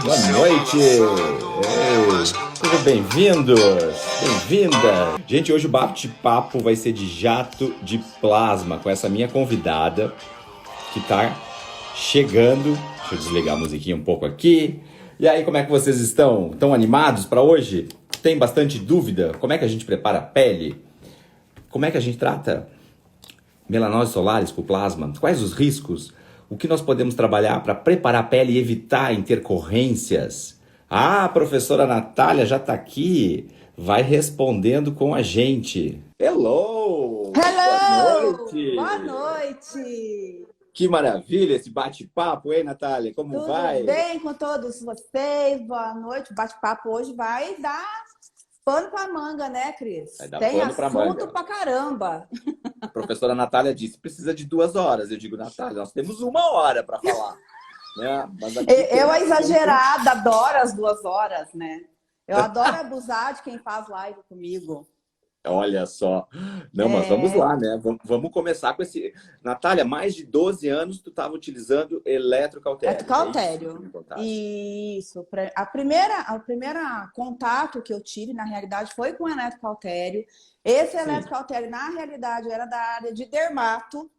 Boa noite! Ei, sejam bem-vindos, bem-vinda! Gente, hoje o bate-papo vai ser de jato de plasma com essa minha convidada que tá chegando. Deixa eu desligar a musiquinha um pouco aqui. E aí, como é que vocês estão? Estão animados para hoje? Tem bastante dúvida? Como é que a gente prepara a pele? Como é que a gente trata melanoses solares com plasma? Quais os riscos? O que nós podemos trabalhar para preparar a pele e evitar intercorrências? Ah, a professora Natália já está aqui. Vai respondendo com a gente. Hello! Boa Hello! noite! Boa noite! Que maravilha esse bate-papo, hein, Natália? Como Tudo vai? bem com todos vocês? Boa noite. O bate-papo hoje vai dar pano pra manga, né, Vai Cris? dar Tem pano para assunto manga. pra caramba. A professora Natália disse, precisa de 2 horas. Eu digo, Natália, nós temos 1 hora para falar, né? Mas aqui Eu, tem a assunto. exagerada, adoro as 2 horas, né? Eu adoro abusar de quem faz live comigo. Olha só. Não, mas vamos É, lá, né? Vamos começar com esse... Natália, mais de 12 anos tu estava utilizando eletrocautério. É isso que tu cautério. me contaste. Isso. A primeira contato que eu tive, na realidade, foi com eletrocautério. Esse Sim, eletrocautério, na realidade, era da área de dermato.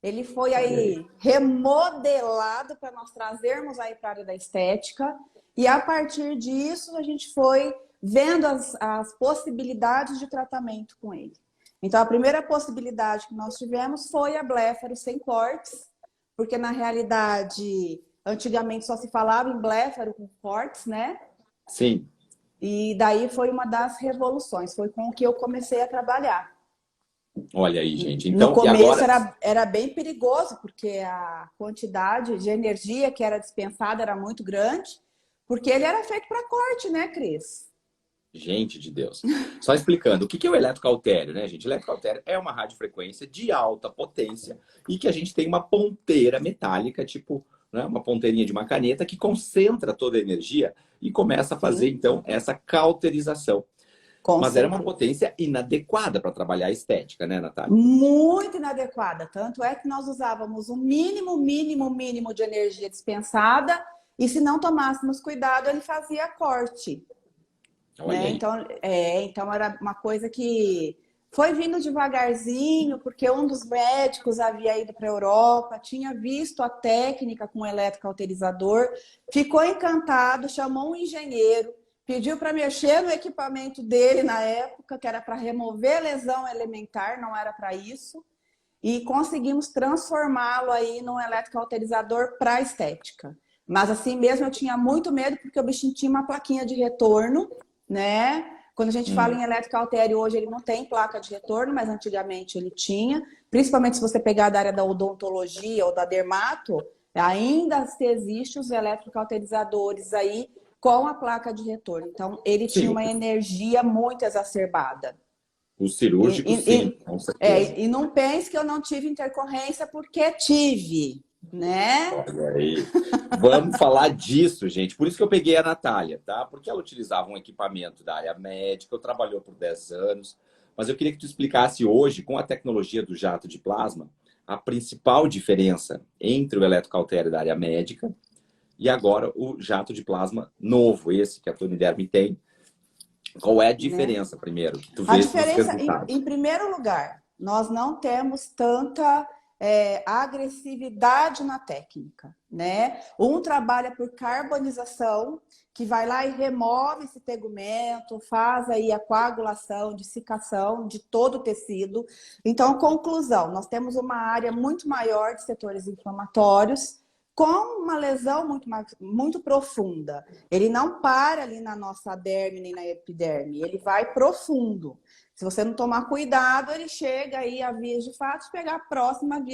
Ele foi olha aí. aí remodelado para nós trazermos aí para a área da estética. E a partir disso, a gente foi vendo as possibilidades de tratamento com ele. Então, a primeira possibilidade que nós tivemos foi a bléfaro sem cortes, porque na realidade, antigamente só se falava em bléfaro com cortes, né? Sim, E daí foi uma das revoluções, foi com o que eu comecei a trabalhar. olha aí, gente. No Então, e começo agora? era bem perigoso, porque a quantidade de energia que era dispensada era muito grande, porque ele era feito para corte, né, Cris? Gente de Deus. Só explicando, o que é o eletrocautério, né, gente? O eletrocautério é uma radiofrequência de alta potência e que a gente tem uma ponteira metálica, tipo, né, uma ponteirinha de uma caneta que concentra toda a energia e começa a fazer, Sim, então, essa cauterização. com Mas era uma certeza. potência inadequada para trabalhar a estética, né, Natália? Muito inadequada. Tanto é que nós usávamos o mínimo de energia dispensada, e se não tomássemos cuidado, ele fazia corte. Olha Né? aí. Então era uma coisa que foi vindo devagarzinho, porque um dos médicos havia ido para a Europa, tinha visto a técnica com o eletrocauterizador, ficou encantado, chamou um engenheiro, pediu para mexer no equipamento dele na época, que era para remover lesão elementar, não era para isso, e conseguimos transformá-lo aí num eletrocauterizador para estética. Mas assim mesmo eu tinha muito medo, porque o bichinho tinha uma plaquinha de retorno, né? Quando a gente fala em eletrocautério, hoje ele não tem placa de retorno, mas antigamente ele tinha. Principalmente se você pegar da área da odontologia ou da dermato, ainda se existe os eletrocauterizadores aí com a placa de retorno. Então, ele tinha Sim, uma energia muito exacerbada. o E, cirúrgico, e, sim, e, com certeza. e não pense que eu não tive intercorrência, porque tive, né? Olha aí. Vamos falar disso, gente. Por isso que eu peguei a Natália, tá? Porque ela utilizava um equipamento da área médica, eu trabalhou por 10 anos, mas eu queria que tu explicasse hoje, com a tecnologia do jato de plasma, a principal diferença entre o eletrocautério da área médica e agora o jato de plasma novo, esse que a Toniderm tem. Qual é a Né? diferença, primeiro, que tu A vês dos diferença, em resultados? primeiro lugar, nós não temos tanta agressividade na técnica, né? Um trabalha por carbonização, que vai lá e remove esse tegumento, faz aí a coagulação, dessecação de todo o tecido. Então, conclusão, nós temos uma área muito maior de setores inflamatórios, com uma lesão muito profunda. Ele não para ali na nossa derme nem na epiderme, ele vai profundo. Se você não tomar cuidado, ele chega aí a vias de fato pegar próxima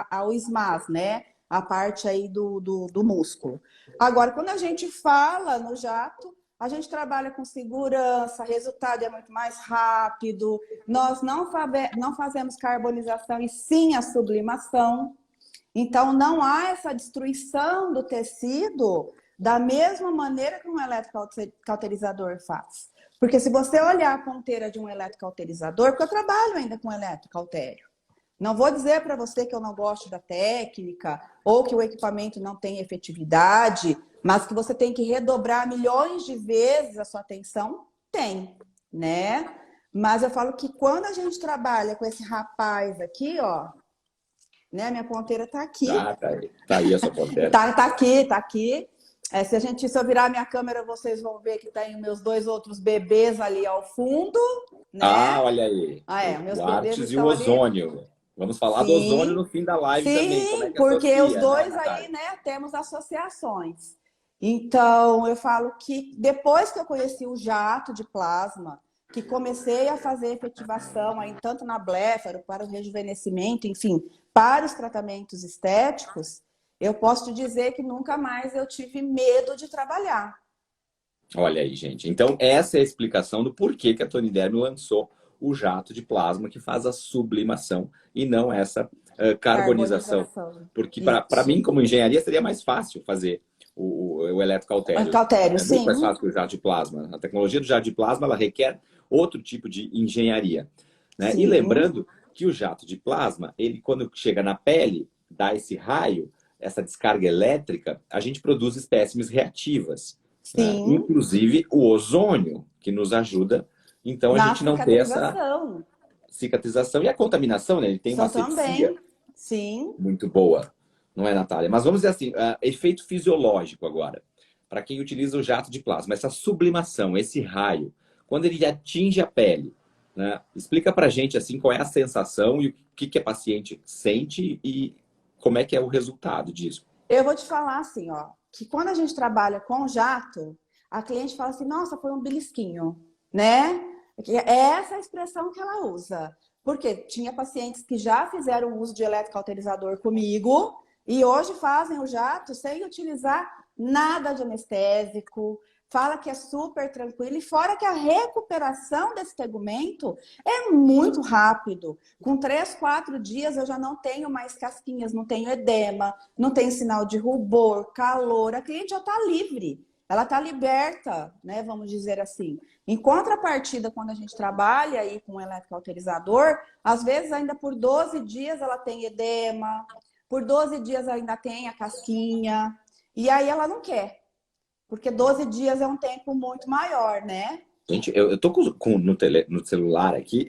ao SMAS, né? A parte aí do músculo. Agora, quando a gente fala no jato, a gente trabalha com segurança, resultado é muito mais rápido, nós não fazemos carbonização e sim a sublimação. Então, não há essa destruição do tecido da mesma maneira que um eletrocauterizador faz. Porque se você olhar a ponteira de um eletrocauterizador, porque eu trabalho ainda com eletrocautério, não vou dizer para você que eu não gosto da técnica ou que o equipamento não tem efetividade Mas que você tem que redobrar milhões de vezes a sua atenção, tem, né? Mas eu falo que quando a gente trabalha com esse rapaz aqui, ó, né? Minha ponteira tá aqui. Tá aí a sua ponteira. Tá aqui, tá aqui. Se eu virar minha câmera, vocês vão ver que tem meus dois outros bebês ali ao fundo, né? Ah, olha aí. Meus O bebês Artes e o estão ali. ozônio. Vamos falar do ozônio no fim da live também. Como é que Porque associa, os dois né, aí, né, temos associações. Então, eu falo que depois que eu conheci o jato de plasma, que comecei a fazer efetivação aí, tanto na blefa, para o rejuvenescimento, enfim, para os tratamentos estéticos, eu posso te dizer que nunca mais eu tive medo de trabalhar. Olha aí, gente. Então, essa é a explicação do porquê que a Tony Derme lançou o jato de plasma que faz a sublimação e não essa carbonização. Porque para mim, como engenharia, seria mais fácil fazer o eletrocautério. Cautério, É muito sim. mais fácil que o jato de plasma. A tecnologia do jato de plasma ela requer outro tipo de engenharia. Né? E lembrando que o jato de plasma, ele quando chega na pele, dá esse raio, essa descarga elétrica, a gente produz espécimes reativas. Né? Inclusive o ozônio, que nos ajuda. Então a gente não tem essa cicatrização. E a contaminação, né? Ele tem uma asepsia muito boa. Não é, Natália? Mas vamos dizer assim, efeito fisiológico agora. Para quem utiliza o jato de plasma, essa sublimação, esse raio, quando ele atinge a pele, né? Explica pra gente assim, qual é a sensação e o que a paciente sente e como é que é o resultado disso. Eu vou te falar assim, ó, que quando a gente trabalha com jato, a cliente fala assim, nossa, foi um belisquinho, né? É essa a expressão que ela usa. Porque tinha pacientes que já fizeram uso de eletrocauterizador comigo e hoje fazem o jato sem utilizar nada de anestésico, fala que é super tranquilo e fora que a recuperação desse tegumento é muito rápido. Com 3, 4 dias eu já não tenho mais casquinhas, não tenho edema, não tenho sinal de rubor, calor, a cliente já está livre. Ela está liberta, né? Vamos dizer assim. Em contrapartida, quando a gente trabalha aí com eletrocauterizador, às vezes ainda por 12 dias ela tem edema, por 12 dias ainda tem a casquinha, e aí ela não quer. Porque 12 dias é um tempo muito maior, né? Gente, eu tô no celular aqui.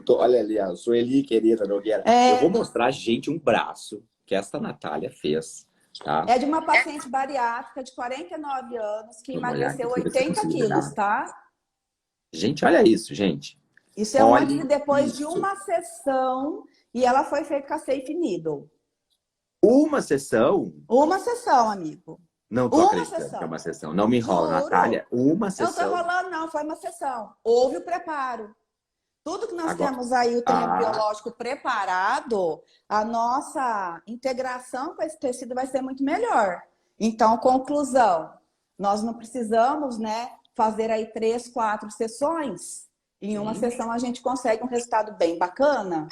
Olha ali, a Sueli, querida Nogueira. Eu vou mostrar, gente, um braço que esta Natália fez. Tá? É de uma paciente bariátrica de 49 anos que emagreceu 80 quilos, tá? Gente, olha isso, gente. Isso é antes e depois de uma sessão e ela foi feita com a Safe Needle. Uma sessão? Uma sessão, amigo. Não tô acreditando que é uma sessão. Não me enrola, Natália. Uma sessão. Eu tô enrolando, não. Foi uma sessão. Houve o preparo. Tudo que nós temos aí, o terreno biológico preparado, a nossa integração com esse tecido vai ser muito melhor. Então, conclusão, nós não precisamos, né, fazer aí 3, 4 sessões. Em uma sessão a gente consegue um resultado bem bacana.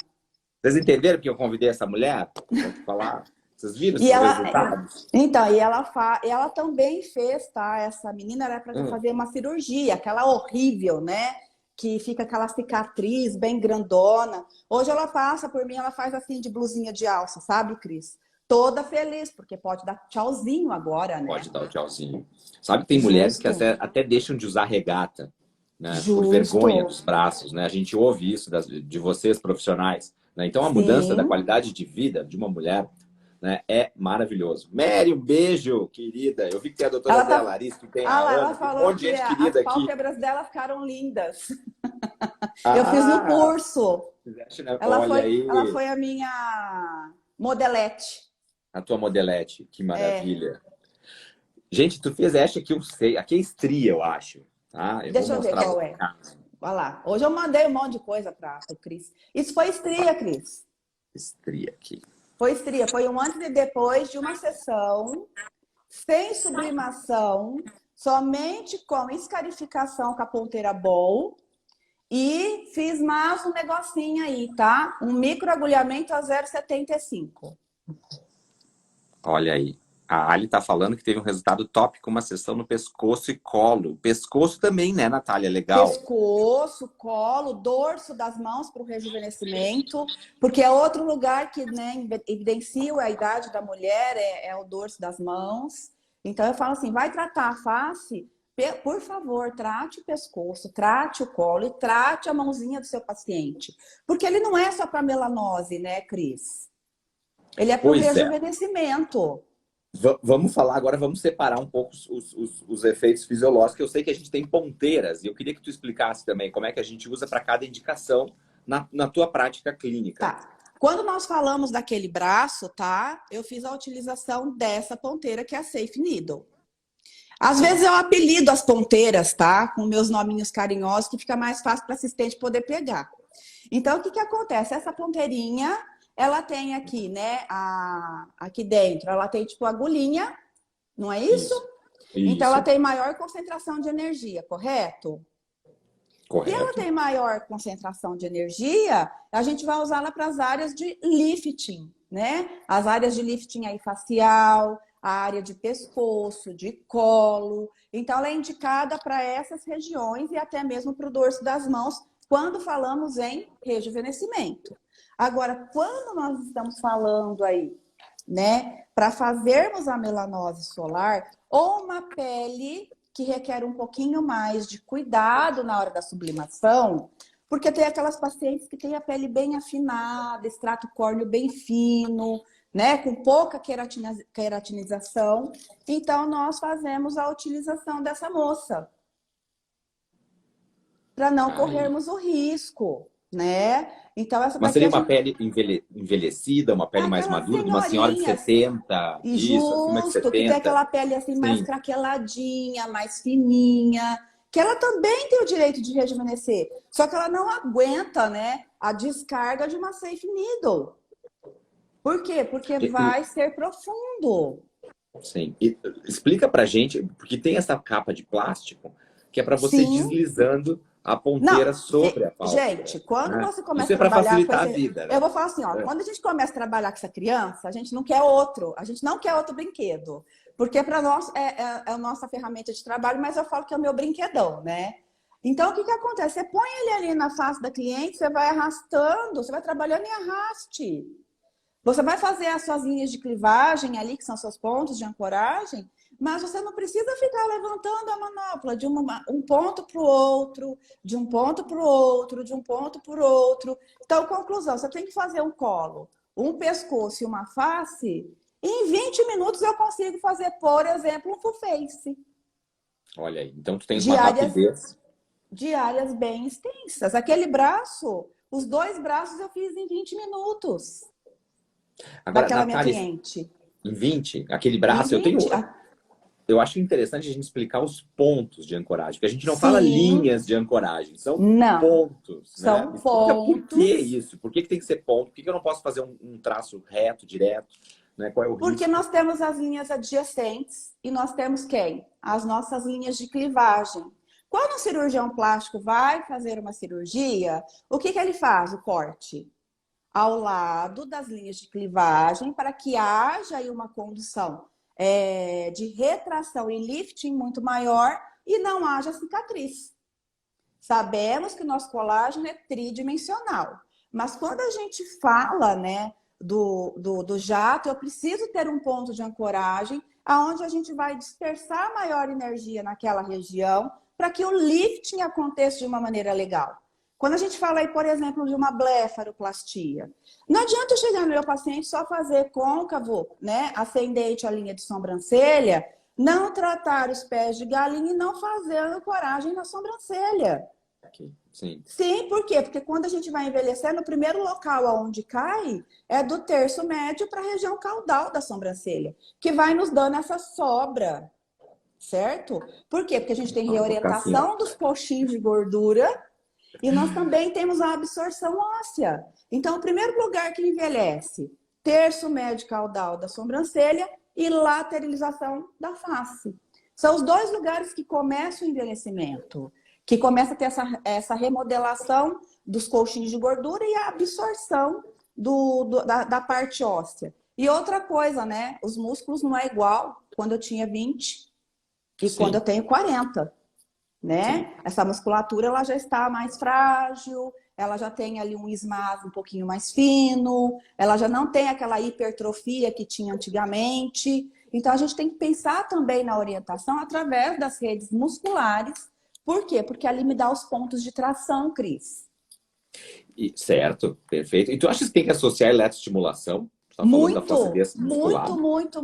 Vocês entenderam que eu convidei essa mulher para falar? Vocês viram esses resultados? Então, e ela também fez, tá? Essa menina era para fazer uma cirurgia, aquela horrível, né? Que fica aquela cicatriz bem grandona. Hoje ela passa por mim, ela faz assim de blusinha de alça, sabe, Cris? Toda feliz, porque pode dar tchauzinho agora, né? Pode dar o tchauzinho. Sabe que tem mulheres que até deixam de usar regata, né? Por vergonha dos braços, né? A gente ouve isso de vocês, profissionais. Né? Então, a mudança da qualidade de vida de uma mulher, né, é maravilhoso. Mary, um beijo, querida. Eu vi que tem a doutora Zé Larissa, que tem a Ana, ela falou um monte de gente querida aqui. As pálpebras dela ficaram lindas. Eu fiz no curso. Ela foi a minha modelete. A tua modelete, que maravilha. Gente, tu fez esta que eu sei. Aqui é estria, eu acho. Tá? Deixa eu ver qual é. Olha lá. Hoje eu mandei um monte de coisa para o Cris. Isso foi estria, Cris. Estria aqui. Foi estria. Foi um antes e depois de uma sessão, sem sublimação, somente com escarificação com a ponteira Bol. E fiz mais um negocinho aí, tá? Um microagulhamento a 0,75. Olha aí. A Ali tá falando que teve um resultado top com uma sessão no pescoço e colo. Pescoço também, né, Natália? Legal. Pescoço, colo, dorso das mãos para o rejuvenescimento, porque é outro lugar que, né, evidencia a idade da mulher, é o dorso das mãos. Então eu falo assim, vai tratar a face, por favor, trate o pescoço, trate o colo e trate a mãozinha do seu paciente. Porque ele não é só para melanose, né, Cris? Ele é para o Pois é. rejuvenescimento. Vamos falar agora, vamos separar um pouco os efeitos fisiológicos, que eu sei que a gente tem ponteiras, e eu queria que tu explicasse também como é que a gente usa para cada indicação na tua prática clínica. Tá. Quando nós falamos daquele braço, tá? Eu fiz a utilização dessa ponteira, que é a Safe Needle. Às vezes eu apelido as ponteiras, tá? Com meus nominhos carinhosos, que fica mais fácil para o assistente poder pegar. Então, o que acontece? Essa ponteirinha, ela tem aqui, né? Aqui dentro, ela tem tipo agulhinha, não é isso? Então, ela tem maior concentração de energia, correto? Correto. Se ela tem maior concentração de energia, a gente vai usá-la para as áreas de lifting, né? As áreas de lifting aí facial, a área de pescoço, de colo. Então, ela é indicada para essas regiões e até mesmo para o dorso das mãos, quando falamos em rejuvenescimento. Agora, quando nós estamos falando aí, né, para fazermos a melanose solar ou uma pele que requer um pouquinho mais de cuidado na hora da sublimação, porque tem aquelas pacientes que têm a pele bem afinada, extrato córneo bem fino, né, com pouca queratinização. Então, nós fazemos a utilização dessa moça para não corrermos o risco, né? Então, essa Mas daqui seria uma pele envelhecida, uma pele mais aquelas madura, de uma senhora de 70, e isso, acima de justo, que 70. tem aquela pele assim mais craqueladinha, mais fininha, que ela também tem o direito de rejuvenescer, só que ela não aguenta, né, a descarga de uma Safe Needle. Por quê? Porque vai ser profundo. Sim. E explica pra gente, porque tem essa capa de plástico que é para você deslizando a ponteira sobre a pálpebra. Gente, quando você começa Isso é a para trabalhar facilitar com a vida, né? Eu vou falar assim, ó, quando a gente começa a trabalhar com essa criança, a gente não quer outro, a gente não quer outro brinquedo. Porque para nós é a nossa ferramenta de trabalho, mas eu falo que é o meu brinquedão, né? Então, o que acontece? Você põe ele ali na face da cliente, você vai arrastando, você vai trabalhando em arraste. Você vai fazer as suas linhas de clivagem ali, que são seus pontos de ancoragem, mas você não precisa ficar levantando a manopla de um ponto para o outro, de um ponto para o outro, de um ponto para o outro. Então, conclusão, você tem que fazer um colo, um pescoço e uma face. Em 20 minutos eu consigo fazer, por exemplo, um full face. Olha aí, então tu tens uma rapidez. De áreas bem extensas. Aquele braço, os 2 braços eu fiz em 20 minutos. Agora, daquela Natália, minha cliente. Em 20, aquele braço, em 20, eu acho interessante a gente explicar os pontos de ancoragem, porque a gente não fala linhas de ancoragem, são pontos. São né? pontos. Por que isso? Por que tem que ser ponto? Por que eu não posso fazer um traço reto, direto? Né? Qual é o risco? Porque nós temos as linhas adjacentes e nós temos quem? As nossas linhas de clivagem. Quando um cirurgião plástico vai fazer uma cirurgia, o que ele faz? O corte ao lado das linhas de clivagem para que haja aí uma condução de retração e lifting muito maior e não haja cicatriz. Sabemos que o nosso colágeno é tridimensional, mas quando a gente fala, né, do jato, eu preciso ter um ponto de ancoragem aonde a gente vai dispersar maior energia naquela região para que o lifting aconteça de uma maneira legal. Quando a gente fala aí, por exemplo, de uma blefaroplastia, não adianta eu chegar no meu paciente só fazer côncavo, né, ascendente a linha de sobrancelha, não tratar os pés de galinha e não fazer a ancoragem na sobrancelha. Sim. Sim, por quê? Porque quando a gente vai envelhecendo, o primeiro local aonde cai é do terço médio para a região caudal da sobrancelha, que vai nos dando essa sobra, certo? Por quê? Porque a gente tem reorientação dos coxins de gordura e nós também temos a absorção óssea. Então, o primeiro lugar que envelhece, terço médio caudal da sobrancelha e lateralização da face. São os 2 lugares que começam o envelhecimento, que começa a ter essa remodelação dos coxins de gordura e a absorção da parte óssea. E outra coisa, né? Os músculos não é igual quando eu tinha 20 e quando eu tenho 40. Né? Essa musculatura ela já está mais frágil, ela já tem ali um esmago um pouquinho mais fino, ela já não tem aquela hipertrofia que tinha antigamente. Então, a gente tem que pensar também na orientação através das redes musculares. Por quê? Porque ali me dá os pontos de tração, Cris. Certo, perfeito. E tu acha que tem que associar a eletroestimulação? Você tá falando da Muito, flacidez muscular.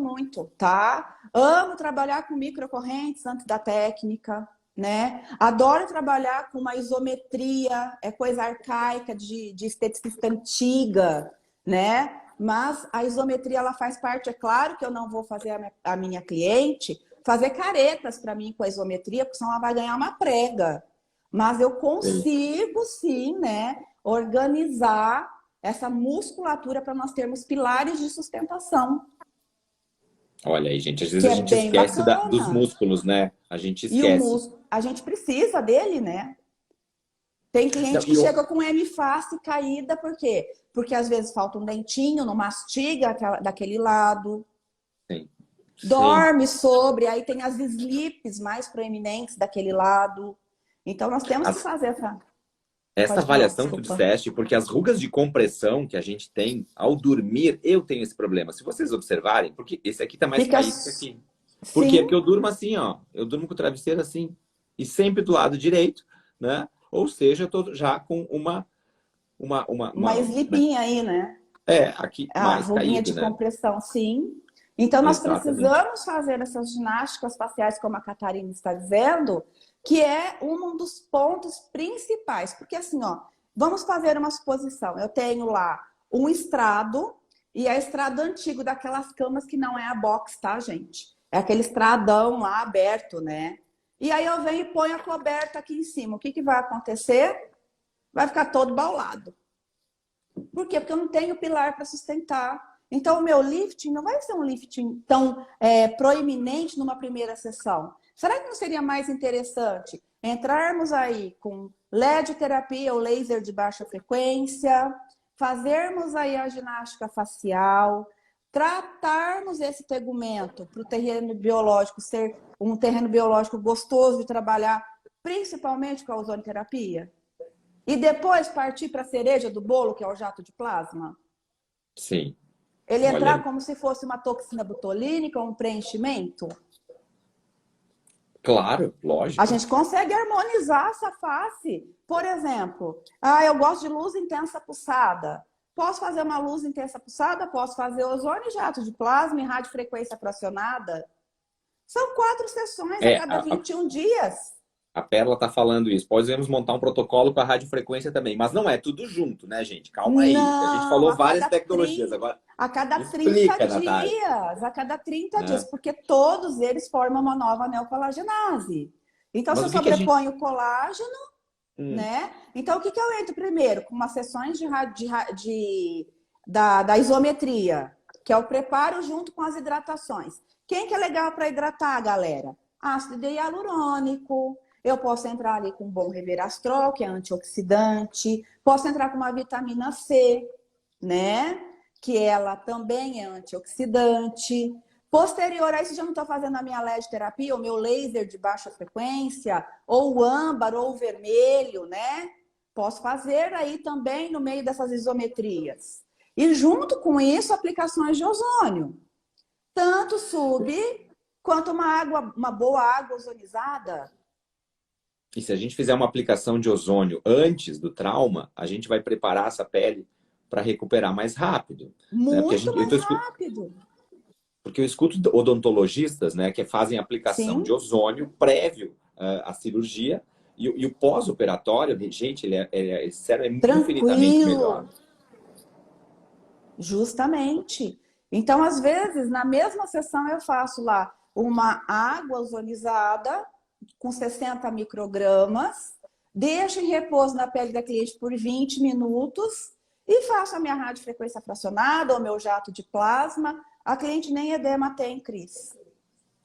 muito, tá? Amo trabalhar com microcorrentes antes da técnica, né? Adoro trabalhar com uma isometria, é coisa arcaica de esteticista antiga, né? Mas a isometria, ela faz parte, é claro que eu não vou fazer a minha cliente fazer caretas para mim com a isometria, porque senão ela vai ganhar uma prega. Mas eu Sim. consigo, sim, né, organizar essa musculatura para nós termos pilares de sustentação, Olha aí, gente, às vezes que a é gente bem esquece dos bacana. músculos, né? A gente E o esquece. músculo, a gente precisa dele, né? Tem Não, cliente que e eu... chega com M-face caída, por quê? Porque às vezes falta um dentinho, não mastiga daquele lado, Sim, sim. dorme sobre, aí tem as slips mais proeminentes daquele lado. Então nós temos que As- fazer essa. Essa Pode falar, avaliação que tu desculpa. disseste, porque as rugas de compressão que a gente tem ao dormir, eu tenho esse problema. Se vocês observarem, porque esse aqui tá mais Fica caído que aqui. Por quê? Porque sim, eu durmo assim, ó. Eu durmo com o travesseiro assim. E sempre do lado direito, né? Ou seja, eu tô já com uma né? slipinha aí, né? É, aqui A mais ruguinha caído, de né? compressão, sim. Então, nós Exatamente. precisamos fazer essas ginásticas faciais, como a Catarina está dizendo, que é um dos pontos principais. Porque, assim, ó, vamos fazer uma suposição. Eu tenho lá um estrado, e é estrado antigo, daquelas camas que não é a box, tá, gente? É aquele estradão lá aberto, né? E aí eu venho e ponho a coberta aqui em cima. O que vai acontecer? Vai ficar todo baulado. Por quê? Porque eu não tenho pilar para sustentar. Então, o meu lifting não vai ser um lifting tão proeminente numa primeira sessão. Será que não seria mais interessante entrarmos aí com LED terapia ou laser de baixa frequência, fazermos aí a ginástica facial, tratarmos esse tegumento para o terreno biológico ser um terreno biológico gostoso de trabalhar, principalmente com a ozonoterapia? E depois partir para a cereja do bolo, que é o jato de plasma? Sim. Ele Olha entrar aí. como se fosse uma toxina botulínica, um preenchimento? Claro, A lógico. gente consegue harmonizar essa face. Por exemplo, eu gosto de luz intensa pulsada. Posso fazer uma luz intensa pulsada? Posso fazer ozônio, jato de plasma e radiofrequência fracionada? São 4 sessões a É, cada 21 dias. a Perla tá falando isso. Podemos montar um protocolo com a radiofrequência também, mas não é tudo junto, né, gente? Calma aí. A gente Não, falou várias tecnologias. Agora, a cada 30 explica, Natália. dias, a cada 30 dias, Né? porque todos eles formam uma nova neocolagenase. Então, se Mas eu o que que a gente... sobreponho o colágeno, Hum, né? Então, o que eu entro primeiro? Com umas sessões da isometria, que é o preparo junto com as hidratações. Quem que é legal para hidratar, galera? Ácido hialurônico. Eu posso entrar ali com um bom resveratrol, que é antioxidante. Posso entrar com uma vitamina C, né? Que ela também é antioxidante. Posterior a isso, já não estou fazendo a minha LED terapia, o meu laser de baixa frequência, ou o âmbar, ou o vermelho, né? Posso fazer aí também no meio dessas isometrias. E junto com isso, aplicações de ozônio. Tanto sub quanto uma boa água ozonizada. e se a gente fizer uma aplicação de ozônio antes do trauma, a gente vai preparar essa pele para recuperar mais rápido, né? Porque Muito mais rápido. porque eu escuto odontologistas, né, que fazem aplicação de Sim, ozônio prévio à cirurgia e o pós-operatório, gente, sério, é infinitamente melhor. tranquilo. Justamente. Então, às vezes, na mesma sessão, eu faço lá uma água ozonizada com 60 microgramas, deixo em repouso na pele da cliente por 20 minutos e faço a minha radiofrequência fracionada ou meu jato de plasma. A cliente nem edema tem, Cris.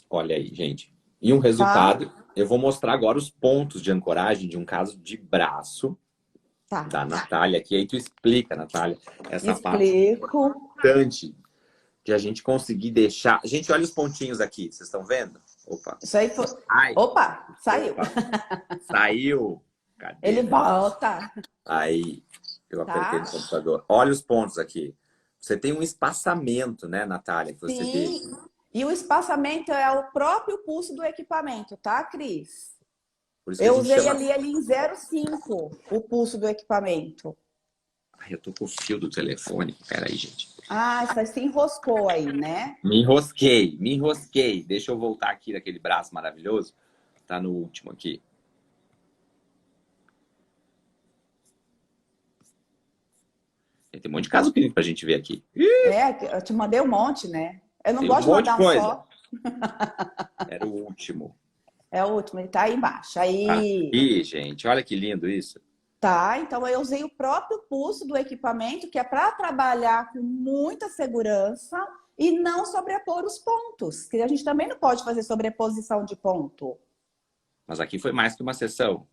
Olha aí, gente. E um Tá? resultado, eu vou mostrar agora os pontos de ancoragem de um caso de braço Tá. da Natália aqui. Aí tu explica, Natália, essa parte Explico. importante de a gente conseguir deixar. Gente, olha os pontinhos aqui, vocês estão vendo? Opa. Isso aí foi. Ai, Opa, saiu. opa. Saiu. Cadê, Ele né? volta. Aí, eu apertei Tá? no computador. Olha os pontos aqui. Você tem um espaçamento, né, Natália, que você Sim. deixa. E o espaçamento é o próprio pulso do equipamento, tá, Cris? Por isso que a Eu gente usei chama... ali em 0,5 o pulso do equipamento. Ai, eu tô com o fio do telefone. Peraí, gente. Ah, você se enroscou aí, né? Me enrosquei, me enrosquei. Deixa eu voltar aqui daquele braço maravilhoso. Tá no último aqui. Tem um monte de caso clínico pra gente ver aqui. É, eu te mandei um monte, né? Eu não Tem um gosto de monte de mandar um coisa. só. Era o último. É o último, ele tá aí embaixo. Aí, Aqui, gente. Olha que lindo isso. tá, então eu usei o próprio pulso do equipamento, que é para trabalhar com muita segurança e não sobrepor os pontos, que a gente também não pode fazer sobreposição de ponto. Mas aqui foi mais que uma sessão.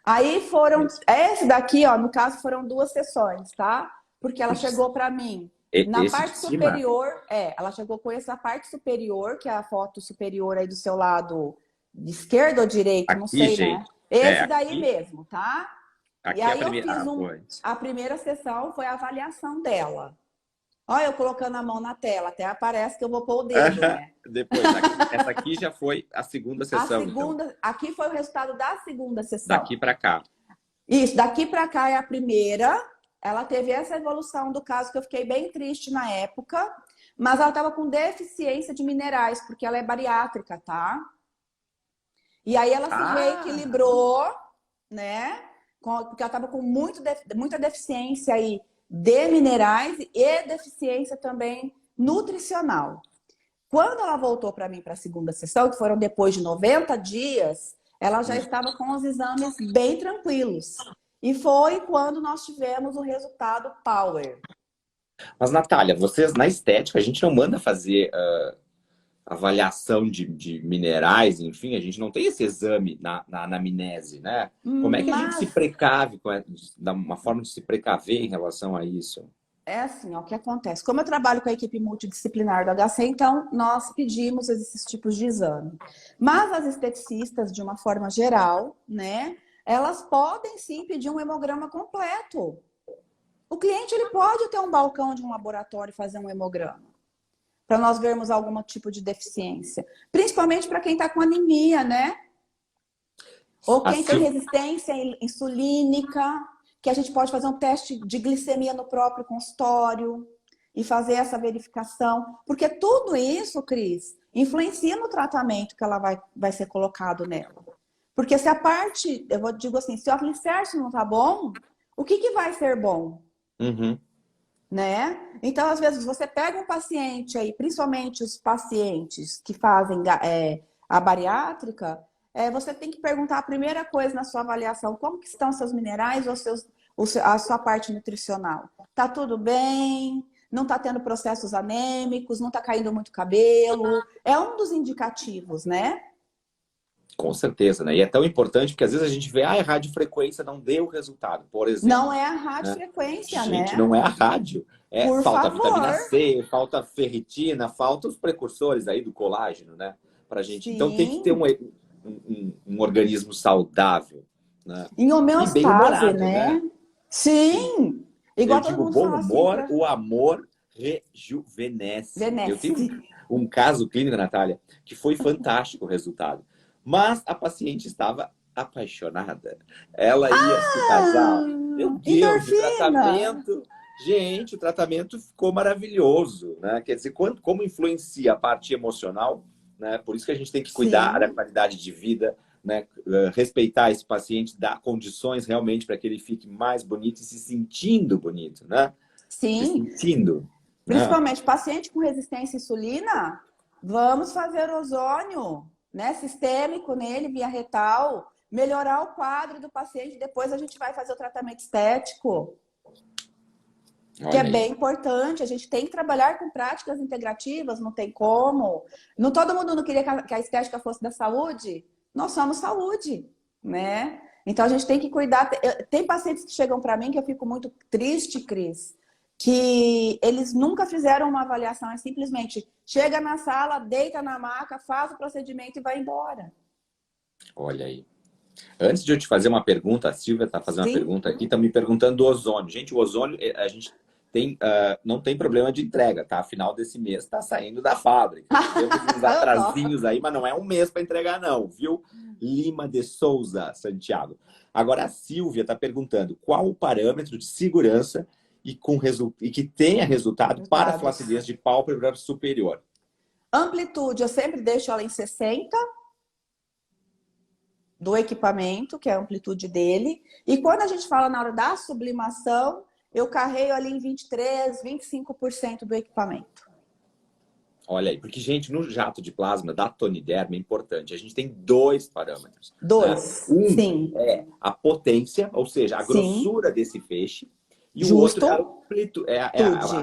Aí foram, Isso. esse daqui, ó, no caso foram 2 sessões, tá? Porque ela O de- chegou para mim na Esse de parte cima? superior, ela chegou com essa parte superior, que é a foto superior aí do seu lado de esquerdo ou direito, não Aqui, sei, né? gente. Esse daí mesmo, tá? E Aqui é a aí eu primeira. fiz Ah, pois. a primeira sessão foi a avaliação dela. Olha, eu colocando a mão na tela, até aparece que eu vou pôr o dedo, né? Depois, essa aqui já foi a segunda A sessão, então. segunda, aqui foi o resultado da segunda sessão. Daqui para cá. Isso, daqui para cá é a primeira. Ela teve essa evolução do caso que eu fiquei bem triste na época, mas ela estava com deficiência de minerais, porque ela é bariátrica, tá? E aí ela se Ah, reequilibrou, né? Porque ela estava com muita deficiência aí de minerais e deficiência também nutricional. Quando ela voltou para mim para a segunda sessão, que foram depois de 90 dias, ela já estava com os exames bem tranquilos. E foi quando nós tivemos o resultado Power. mas Natália, vocês na estética, a gente não manda fazer avaliação de minerais, enfim, a gente não tem esse exame na anamnese, né? Como é que a gente se Mas precave, dá uma forma de se precaver em relação a isso? é assim, ó, o que acontece? Como eu trabalho com a equipe multidisciplinar do HC, então nós pedimos esses tipos de exame. Mas as esteticistas, de uma forma geral, né, elas podem sim pedir um hemograma completo. O cliente ele pode ter um balcão de um laboratório e fazer um hemograma, para nós vermos algum tipo de deficiência. Principalmente para quem está com anemia, né? Ou A quem tem Sil... resistência insulínica, que a gente pode fazer um teste de glicemia no próprio consultório e fazer essa verificação. Porque tudo isso, Cris, influencia no tratamento que ela vai ser colocado nela. Porque se a parte, digo assim, se o alicerce não tá bom, o que vai ser bom? Uhum. Né? Então, às vezes, você pega um paciente aí, principalmente os pacientes que fazem a bariátrica, você tem que perguntar a primeira coisa na sua avaliação, como que estão seus minerais ou a sua parte nutricional? Tá tudo bem? Não tá tendo processos anêmicos? Não tá caindo muito cabelo? É um dos indicativos, né? Com certeza, né? E é tão importante porque às vezes a gente vê, a radiofrequência não deu o resultado, por exemplo. Não é a Né? radiofrequência, Gente, né? não é a rádio. Por Falta vitamina favor. C, falta ferritina, falta os precursores aí do colágeno, né? Pra gente. Então tem que ter Sim. um organismo saudável, né? Em E homeostase, bem-humorado, né? né? Sim. Sim. Eu Igual todo digo mundo bom fala assim humor, para o amor rejuvenesce. Eu tenho Venece. um caso clínico, Natália, que foi fantástico o resultado. Mas a paciente estava apaixonada. Ela ia se casar. Meu Deus, o Endorfina. tratamento. Gente, o tratamento ficou maravilhoso, né? Quer dizer, como influencia a parte emocional, né? Por isso que a gente tem que cuidar da Sim, qualidade de vida, né? Respeitar esse paciente, dar condições realmente para que ele fique mais bonito e se sentindo bonito, né? Se sim. sentindo, né? Principalmente paciente com resistência à insulina, vamos fazer ozônio, né, sistêmico nele, via retal, melhorar o quadro do paciente. Depois a gente vai fazer o tratamento estético, que é Olha aí. bem importante. A gente tem que trabalhar com práticas integrativas, não tem como. Não todo mundo não queria que a estética fosse da saúde. Nós somos saúde, né? Então a gente tem que cuidar. Tem pacientes que chegam para mim que eu fico muito triste, Cris, que eles nunca fizeram uma avaliação, é simplesmente chega na sala, deita na maca, faz o procedimento e vai embora. Olha aí. Antes de eu te fazer uma pergunta, a Silvia está fazendo uma Sim, pergunta aqui, está me perguntando do ozônio. Gente, o ozônio, a gente não tem problema de entrega, tá? Final desse mês tá saindo da fábrica. Temos uns atrasinhos aí, mas não é um mês para entregar não, viu? Lima de Souza, Santiago. Agora a Silvia está perguntando qual o parâmetro de segurança e que tenha resultado para a flacidez de pálpebra superior. Amplitude, eu sempre deixo ela em 60 do equipamento, que é a amplitude dele. E quando a gente fala na hora da sublimação, eu carreio ali em 23, 25% do equipamento. Olha aí, porque, gente, no jato de plasma da Toniderma é importante. A gente tem 2 parâmetros. Dois, né? sim. É a potência, ou seja, a grossura desse feixe. E o outro é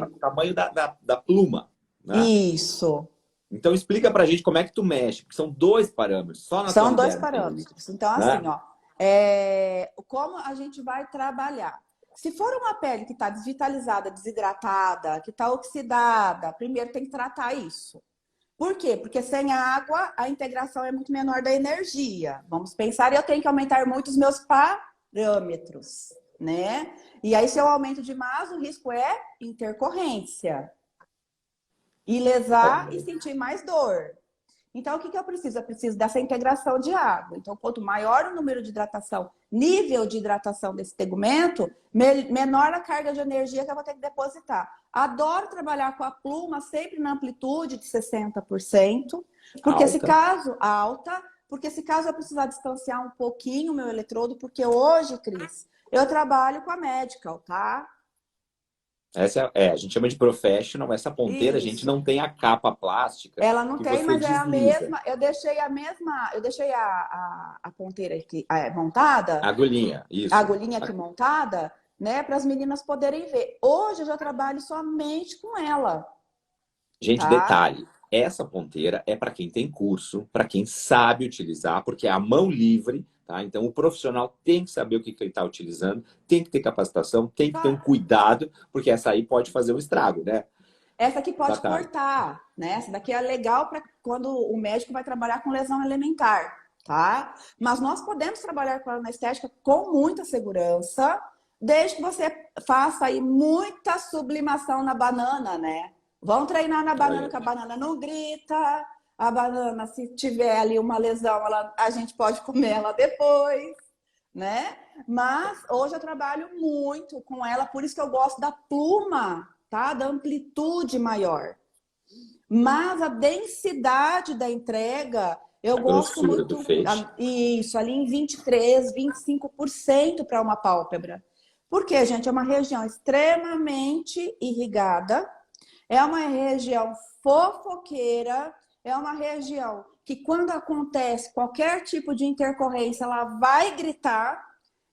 o tamanho da pluma. Né? Isso. Então, explica pra gente como é que tu mexe, porque são 2 parâmetros. Só na São 2 Toniderma parâmetros. Então, né? assim, ó, como a gente vai trabalhar? Se for uma pele que está desvitalizada, desidratada, que está oxidada, primeiro tem que tratar isso. Por quê? Porque sem água, a integração é muito menor da energia. Vamos pensar, eu tenho que aumentar muito os meus parâmetros, né? E aí, se eu aumento demais, o risco é intercorrência. E lesar e sentir mais dor. Então, o que eu preciso? Eu preciso dessa integração de água. Então, quanto maior o número de hidratação, nível de hidratação desse tegumento, menor a carga de energia que eu vou ter que depositar. Adoro trabalhar com a pluma sempre na amplitude de 60%, porque esse caso, alta, porque se caso eu precisar distanciar um pouquinho o meu eletrodo, porque hoje, Cris, eu trabalho com a Medical, tá? Essa a gente chama de professional, essa ponteira a gente não tem a capa plástica. Ela não tem, mas desliza. é a mesma. Eu deixei a ponteira aqui montada. A agulhinha, isso. A agulhinha aqui montada, né, para as meninas poderem ver. Hoje eu já trabalho somente com ela. Gente, tá? Detalhe, essa ponteira é para quem tem curso, para quem sabe utilizar, porque é a mão livre. Tá? Então, o profissional tem que saber o que ele está utilizando, tem que ter capacitação, tem que ter um cuidado, porque essa aí pode fazer um estrago, né? Essa aqui pode cortar, né? Essa daqui é legal para quando o médico vai trabalhar com lesão elementar, tá? Mas nós podemos trabalhar com a anestésica com muita segurança, desde que você faça aí muita sublimação na banana, né? Vão treinar na banana, que a banana não grita. A banana, se tiver ali uma lesão, a gente pode comer ela depois, né? Mas hoje eu trabalho muito com ela, por isso que eu gosto da pluma, tá? Da amplitude maior. Mas a densidade da entrega, eu gosto muito. Do feixe. Isso, ali em 23, 25% para uma pálpebra. Porque, gente, é uma região extremamente irrigada, é uma região fofoqueira, é uma região que quando acontece qualquer tipo de intercorrência, ela vai gritar,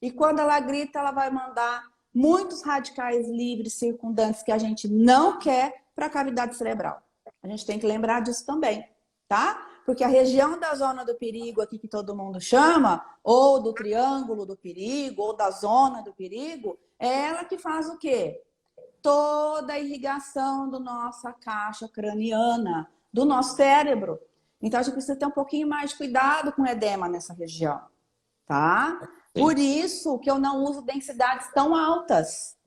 e quando ela grita, ela vai mandar muitos radicais livres circundantes que a gente não quer para a cavidade cerebral. A gente tem que lembrar disso também, tá? Porque a região da zona do perigo aqui que todo mundo chama, ou do triângulo do perigo, ou da zona do perigo, é ela que faz o quê? Toda a irrigação da nossa caixa craniana, do nosso cérebro. Então, a gente precisa ter um pouquinho mais de cuidado com o edema nessa região, tá? Sim. Por isso que eu não uso densidades tão altas.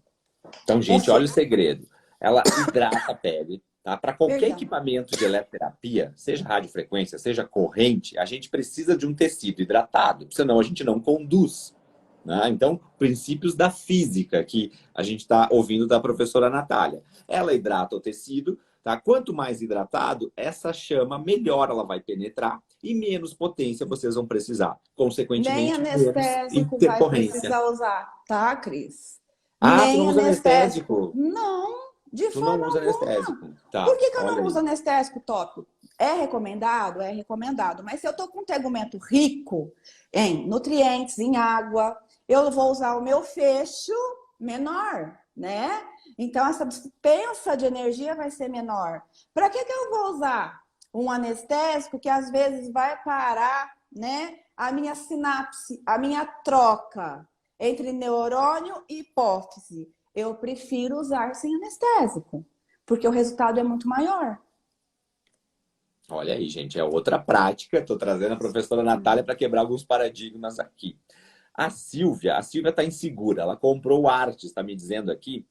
Então, gente, olha o segredo. Ela hidrata a pele, tá? Para qualquer equipamento de eletroterapia, seja radiofrequência, seja corrente, a gente precisa de um tecido hidratado, senão a gente não conduz. Né? Então, princípios da física que a gente está ouvindo da professora Natália. Ela hidrata o tecido, tá? Quanto mais hidratado, essa chama melhor ela vai penetrar e menos potência vocês vão precisar. Consequentemente, nem anestésico vai precisar usar, tá, Cris? Nem tu não usa anestésico? Não, de tu forma não usa alguma. Anestésico? Tá, por que eu não uso anestésico tópico? É recomendado? É recomendado. Mas se eu tô com um tegumento rico em nutrientes, em água, eu vou usar o meu fecho menor, né? Então, essa dispensa de energia vai ser menor. Para que eu vou usar um anestésico que às vezes vai parar, né, a minha sinapse, a minha troca entre neurônio e hipófise? Eu prefiro usar sem anestésico, porque o resultado é muito maior. Olha aí, gente, é outra prática. Estou trazendo a professora Natália para quebrar alguns paradigmas aqui. A Silvia está insegura. Ela comprou o Artes, está me dizendo aqui.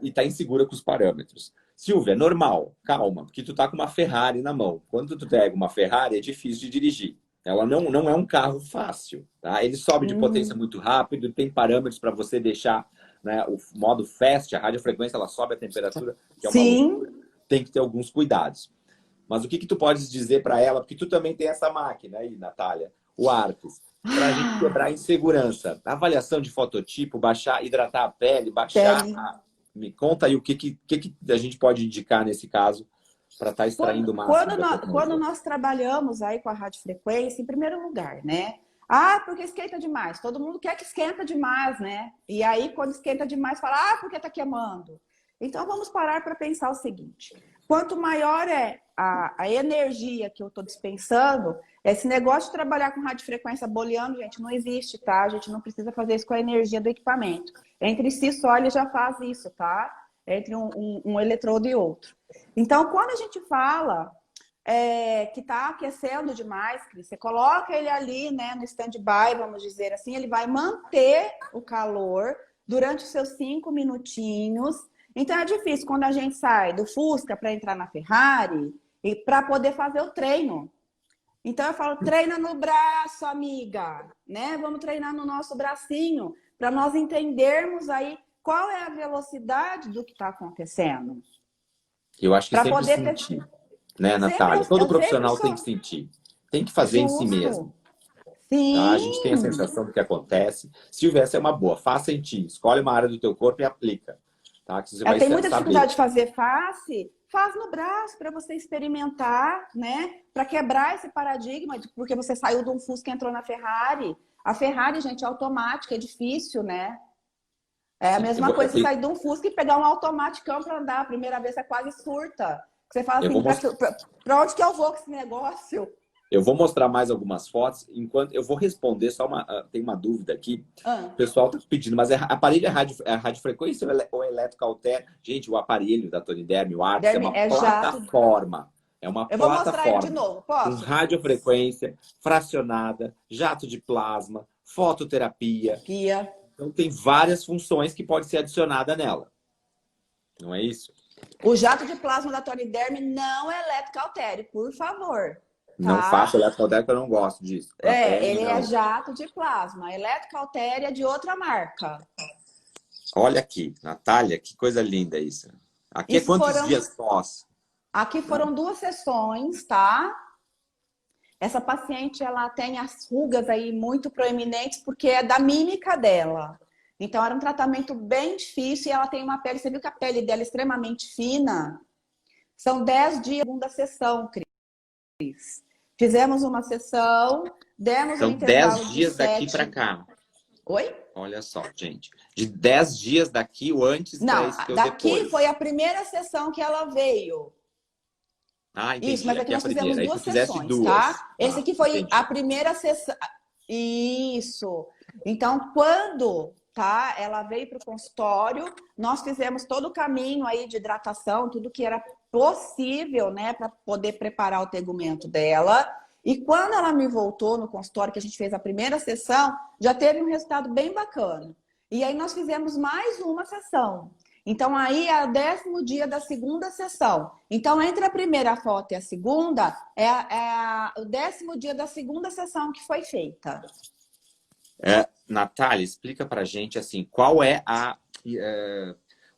e está insegura com os parâmetros. Silvia, normal, calma, porque tu tá com uma Ferrari na mão. Quando tu pega uma Ferrari, é difícil de dirigir. Ela não é um carro fácil, tá? Ele sobe de potência muito rápido, tem parâmetros para você deixar, né, o modo fast, a radiofrequência, ela sobe a temperatura, que é uma loucura. Sim. Tem que ter alguns cuidados. Mas o que tu podes dizer para ela? Porque tu também tem essa máquina aí, Natália, o Arcos, para a gente quebrar a insegurança. Avaliação de fototipo, baixar, hidratar a pele, baixar Pele. Me conta aí o que a gente pode indicar nesse caso para estar extraindo o máximo da tecnologia. Quando nós trabalhamos aí com a radiofrequência, em primeiro lugar, né? Ah, porque esquenta demais. Todo mundo quer que esquenta demais, né? E aí, quando esquenta demais, fala, porque tá queimando. Então, vamos parar para pensar o seguinte. Quanto maior é a energia que eu estou dispensando, esse negócio de trabalhar com radiofrequência booleano, gente, não existe, tá? A gente não precisa fazer isso com a energia do equipamento. Entre si só ele já faz isso, tá? Entre um eletrodo e outro. Então, quando a gente fala que está aquecendo demais, Cris, você coloca ele ali, né, no stand-by, vamos dizer assim, ele vai manter o calor durante os seus 5 minutinhos. Então, é difícil quando a gente sai do Fusca para entrar na Ferrari e para poder fazer o treino. Então, eu falo, treina no braço, amiga, né? Vamos treinar no nosso bracinho, para nós entendermos aí qual é a velocidade do que está acontecendo. Eu acho que Pra sempre poder sentir, né, Natália? Todo profissional tem que sentir. Tem que fazer justo. em si mesmo. Sim. Tá? A gente tem a sensação do que acontece. Silvia, essa é uma boa. Faça em ti. Escolhe uma área do teu corpo e aplica. Tá? Que você vai Tem muita saber. dificuldade de fazer face? Faz no braço para você experimentar, né? Para quebrar esse paradigma, porque você saiu de um Fusca e entrou na Ferrari. A Ferrari, gente, é automática, é difícil, né? É a mesma coisa você sair de um Fusca e pegar um automaticão para andar. A primeira vez você quase surta. Você fala assim, para onde que eu vou com esse negócio? Eu vou mostrar mais algumas fotos, enquanto eu vou responder só tem uma dúvida aqui. O pessoal está pedindo, mas aparelho é radiofrequência ou eletrocautério? Gente, o aparelho da Tony Derme, o Arcos, é uma plataforma. É uma plataforma. Eu vou mostrar ele de novo, posso? Com radiofrequência, fracionada, jato de plasma, fototerapia. Então tem várias funções que pode ser adicionada nela. Não é isso? O jato de plasma da Tony Derme não é eletrocautério, por favor. Não faço eletrocautério, porque eu não gosto disso. Ele é jato de plasma. Eletrocautério é de outra marca. Olha aqui, Natália, que coisa linda isso. Aqui isso é quantos dias pós? Aqui foram 2 sessões, tá? Essa paciente, ela tem as rugas aí muito proeminentes porque é da mímica dela. Então, era um tratamento bem difícil e ela tem uma pele... Você viu que a pele dela é extremamente fina? São 10 dias da segunda sessão, Cris. Fizemos uma sessão, demos um intervalo de 10 dias daqui para cá. Oi? Olha só, gente. De 10 dias daqui, o antes não, esse que daqui depois. Foi a primeira sessão que ela veio. Ah, entendi. Isso, mas aqui nós fizemos 2 sessões, tá? Esse aqui foi entendi. a primeira sessão. Isso. Então, quando ela veio para o consultório, nós fizemos todo o caminho aí de hidratação, tudo que era possível, né, para poder preparar o tegumento dela. E quando ela me voltou no consultório, que a gente fez a primeira sessão, já teve um resultado bem bacana. E aí nós fizemos mais uma sessão. Então, aí é o 10º dia da segunda sessão. Então, entre a primeira foto e a segunda, o 10º dia da segunda sessão que foi feita. Natália, explica pra gente, assim, qual é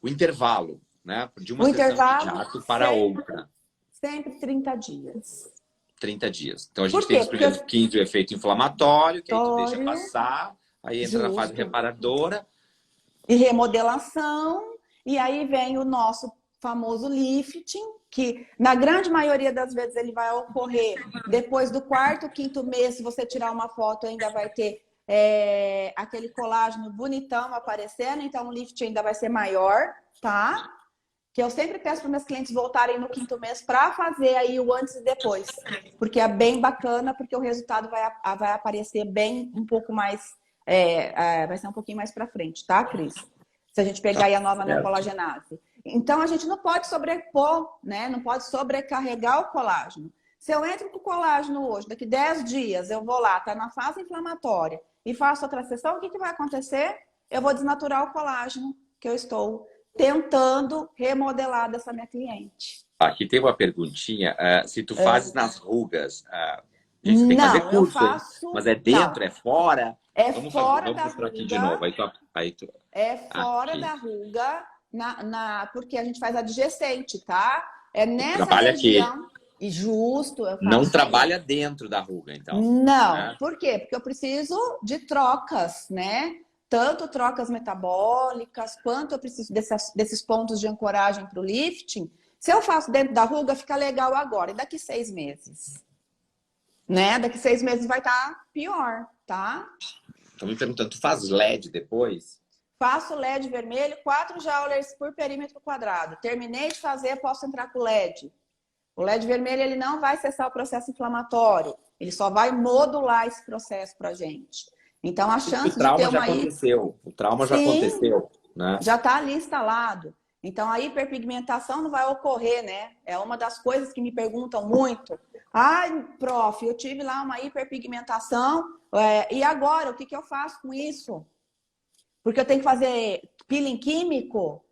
o intervalo, né, de uma sessão de jato para outra. Sempre 30 dias. 30 dias. Então, a gente tem os primeiros 15 o efeito inflamatório, que aí tu deixa passar, aí entra na fase reparadora. E remodelação. E aí vem o nosso famoso lifting, que na grande maioria das vezes ele vai ocorrer depois do 4º, 5º mês. Se você tirar uma foto, ainda vai ter aquele colágeno bonitão aparecendo. Então, o lifting ainda vai ser maior, tá? Que eu sempre peço para meus clientes voltarem no 5º mês para fazer aí o antes e depois. Porque é bem bacana, porque o resultado vai aparecer bem um pouco mais... vai ser um pouquinho mais para frente, tá, Cris? Se a gente pegar aí a nova neocolagenase. Então, a gente não pode sobrepor, né? Não pode sobrecarregar o colágeno. Se eu entro com o colágeno hoje, daqui 10 dias, eu vou lá, tá na fase inflamatória, e faço outra sessão, o que vai acontecer? Eu vou desnaturar o colágeno que eu estou tentando remodelar dessa minha cliente. Aqui tem uma perguntinha. Se tu fazes nas rugas, gente, você tem que fazer Não, eu curso, hein? faço... Mas é Não, dentro, é fora? é Vamos fazer, fora vamos da mostrar aqui de novo. ruga, é fora Aqui. da ruga, porque a gente faz adjacente, tá? É Tu nessa trabalha aqui. região, e justo, eu Não faço aí. trabalha dentro da ruga, então. Não, Né? por quê? Porque eu preciso de trocas, né? Tanto trocas metabólicas, quanto eu preciso desses pontos de ancoragem para o lifting. Se eu faço dentro da ruga, fica legal agora. E daqui 6 meses? Né? Daqui 6 meses vai estar pior, tá? Estão me perguntando, tu faz LED depois? Faço LED vermelho, 4 joulers por perímetro quadrado. Terminei de fazer, posso entrar com o LED. O LED vermelho ele não vai cessar o processo inflamatório. Ele só vai modular esse processo para a gente. Então, a chance O de ter trauma já uma... aconteceu. O trauma já Sim, aconteceu, né? já está ali instalado. Então, a hiperpigmentação não vai ocorrer, né? É uma das coisas que me perguntam muito. Ai, prof, eu tive lá uma hiperpigmentação, e agora, o que eu faço com isso? Porque eu tenho que fazer peeling químico?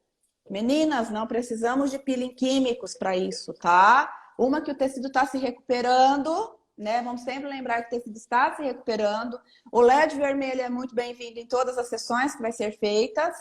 Meninas, não precisamos de peeling químicos para isso, tá? Uma que o tecido está se recuperando, né? Vamos sempre lembrar que o tecido está se recuperando. O LED vermelho é muito bem-vindo em todas as sessões que vai ser feitas.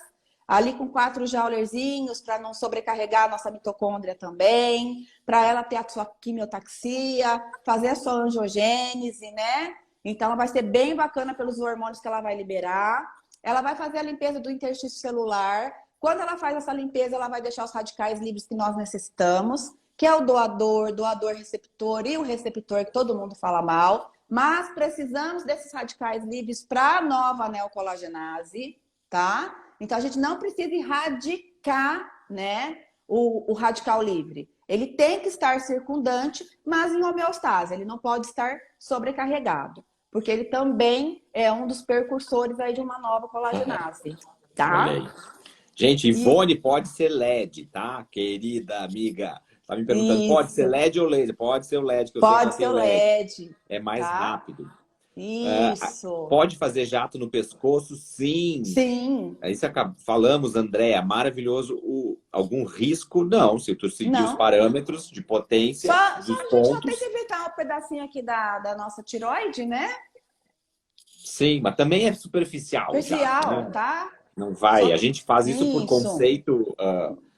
Ali com 4 joulerzinhos, para não sobrecarregar a nossa mitocôndria também, para ela ter a sua quimiotaxia, fazer a sua angiogênese, né? Então, ela vai ser bem bacana pelos hormônios que ela vai liberar. Ela vai fazer a limpeza do interstício celular. Quando ela faz essa limpeza, ela vai deixar os radicais livres que nós necessitamos, que é o doador receptor e o receptor, que todo mundo fala mal. Mas precisamos desses radicais livres para a nova neocolagenase, tá? Então, a gente não precisa erradicar, né, o radical livre. Ele tem que estar circundante, mas em homeostase. Ele não pode estar sobrecarregado, porque ele também é um dos precursores aí de uma nova colagenase, tá? Olha aí. Gente, E Ivone pode ser LED, tá? Querida amiga. Tá me perguntando, pode ser isso, LED ou laser? Pode ser o LED, que eu sei pode bater ser o LED. LED, É mais tá? rápido. Isso, Pode fazer jato no pescoço? Sim. sim, Aí falamos, Andréa, maravilhoso. Algum risco? Não. Se tu seguir os não. parâmetros de Só potência dos a gente só tem que pontos, evitar um pedacinho aqui da nossa tiroide, né? sim. Mas também é superficial o jato, Especial, né? tá? Não vai. A Só... gente faz isso por Isso. conceito,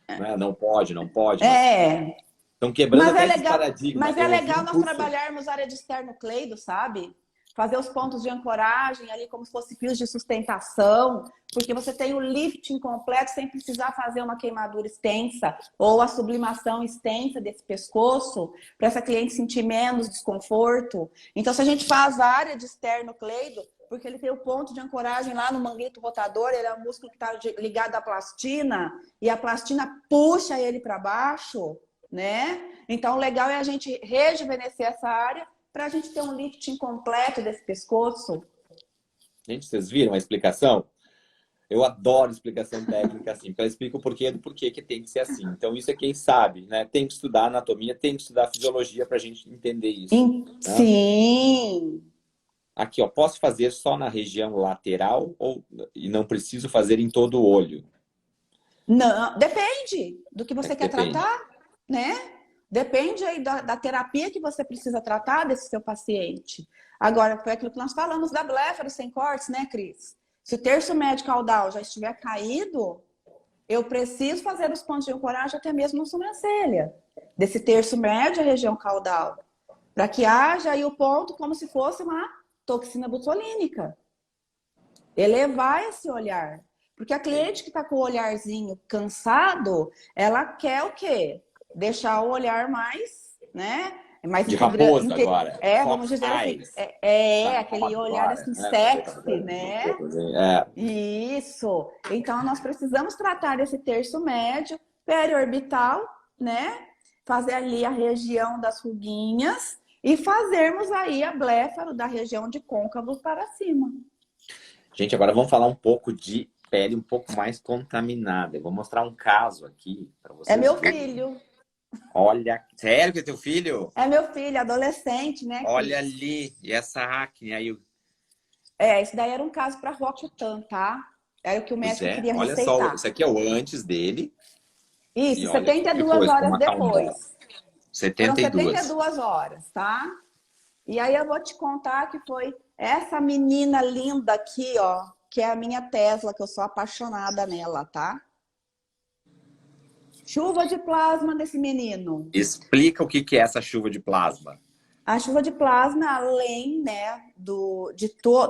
né? Não pode, não pode, mas É, estão quebrando até esses mas paradigmas. é Eu ouvi legal um nós curso. trabalharmos a área de esternocleido, sabe? Fazer os pontos de ancoragem ali como se fosse fios de sustentação, porque você tem o lifting completo sem precisar fazer uma queimadura extensa ou a sublimação extensa desse pescoço para essa cliente sentir menos desconforto. Então, se a gente faz a área de esternocleido, porque ele tem o ponto de ancoragem lá no manguito rotador, ele é um músculo que está ligado à plastina, e a plastina puxa ele para baixo, né? Então, o legal é a gente rejuvenescer essa área para a gente ter um lifting completo desse pescoço. Gente, vocês viram a explicação? Eu adoro explicação técnica assim, porque ela explica o porquê do porquê que tem que ser assim. Então, isso é quem sabe, né? Tem que estudar anatomia, tem que estudar fisiologia para a gente entender isso. Né? Sim. Aqui, ó, posso fazer só na região lateral e não preciso fazer em todo o olho? Não, depende do que você quer Depende. tratar, né? Depende aí da terapia que você precisa tratar desse seu paciente. Agora, foi aquilo que nós falamos da blefaro sem cortes, né, Cris? Se o terço médio caudal já estiver caído, eu preciso fazer os pontos de ancoragem até mesmo na sobrancelha. Desse terço médio à região caudal. Para que haja aí o ponto como se fosse uma toxina botulínica. Elevar esse olhar. Porque a cliente que está com o olharzinho cansado, ela quer o quê? Deixar o olhar mais, né? Mais De raposa agora. vamos dizer assim. Aquele olhar assim sexy, né? Isso. Então, nós precisamos tratar esse terço médio, periorbital, né? Fazer ali a região das ruguinhas e fazermos aí a blefaro da região de côncavo para cima. Gente, agora vamos falar um pouco de pele um pouco mais contaminada. Eu vou mostrar um caso aqui para vocês. É meu filho. Olha, sério que é teu filho? É meu filho, adolescente, né? Olha ali, e essa acne aí. Isso daí era um caso para Roacutan, tá? Era o que o Pois médico é, queria olha só, receitar. esse aqui é o antes dele. E Isso, olha aqui 72 depois, horas como tá um bom. depois. Foram 72. 72 horas, tá? E aí eu vou te contar que foi essa menina linda aqui, ó, que é a minha Tesla, que eu sou apaixonada nela, tá? Chuva de plasma nesse menino. Explica o que que é essa chuva de plasma. A chuva de plasma, além, né,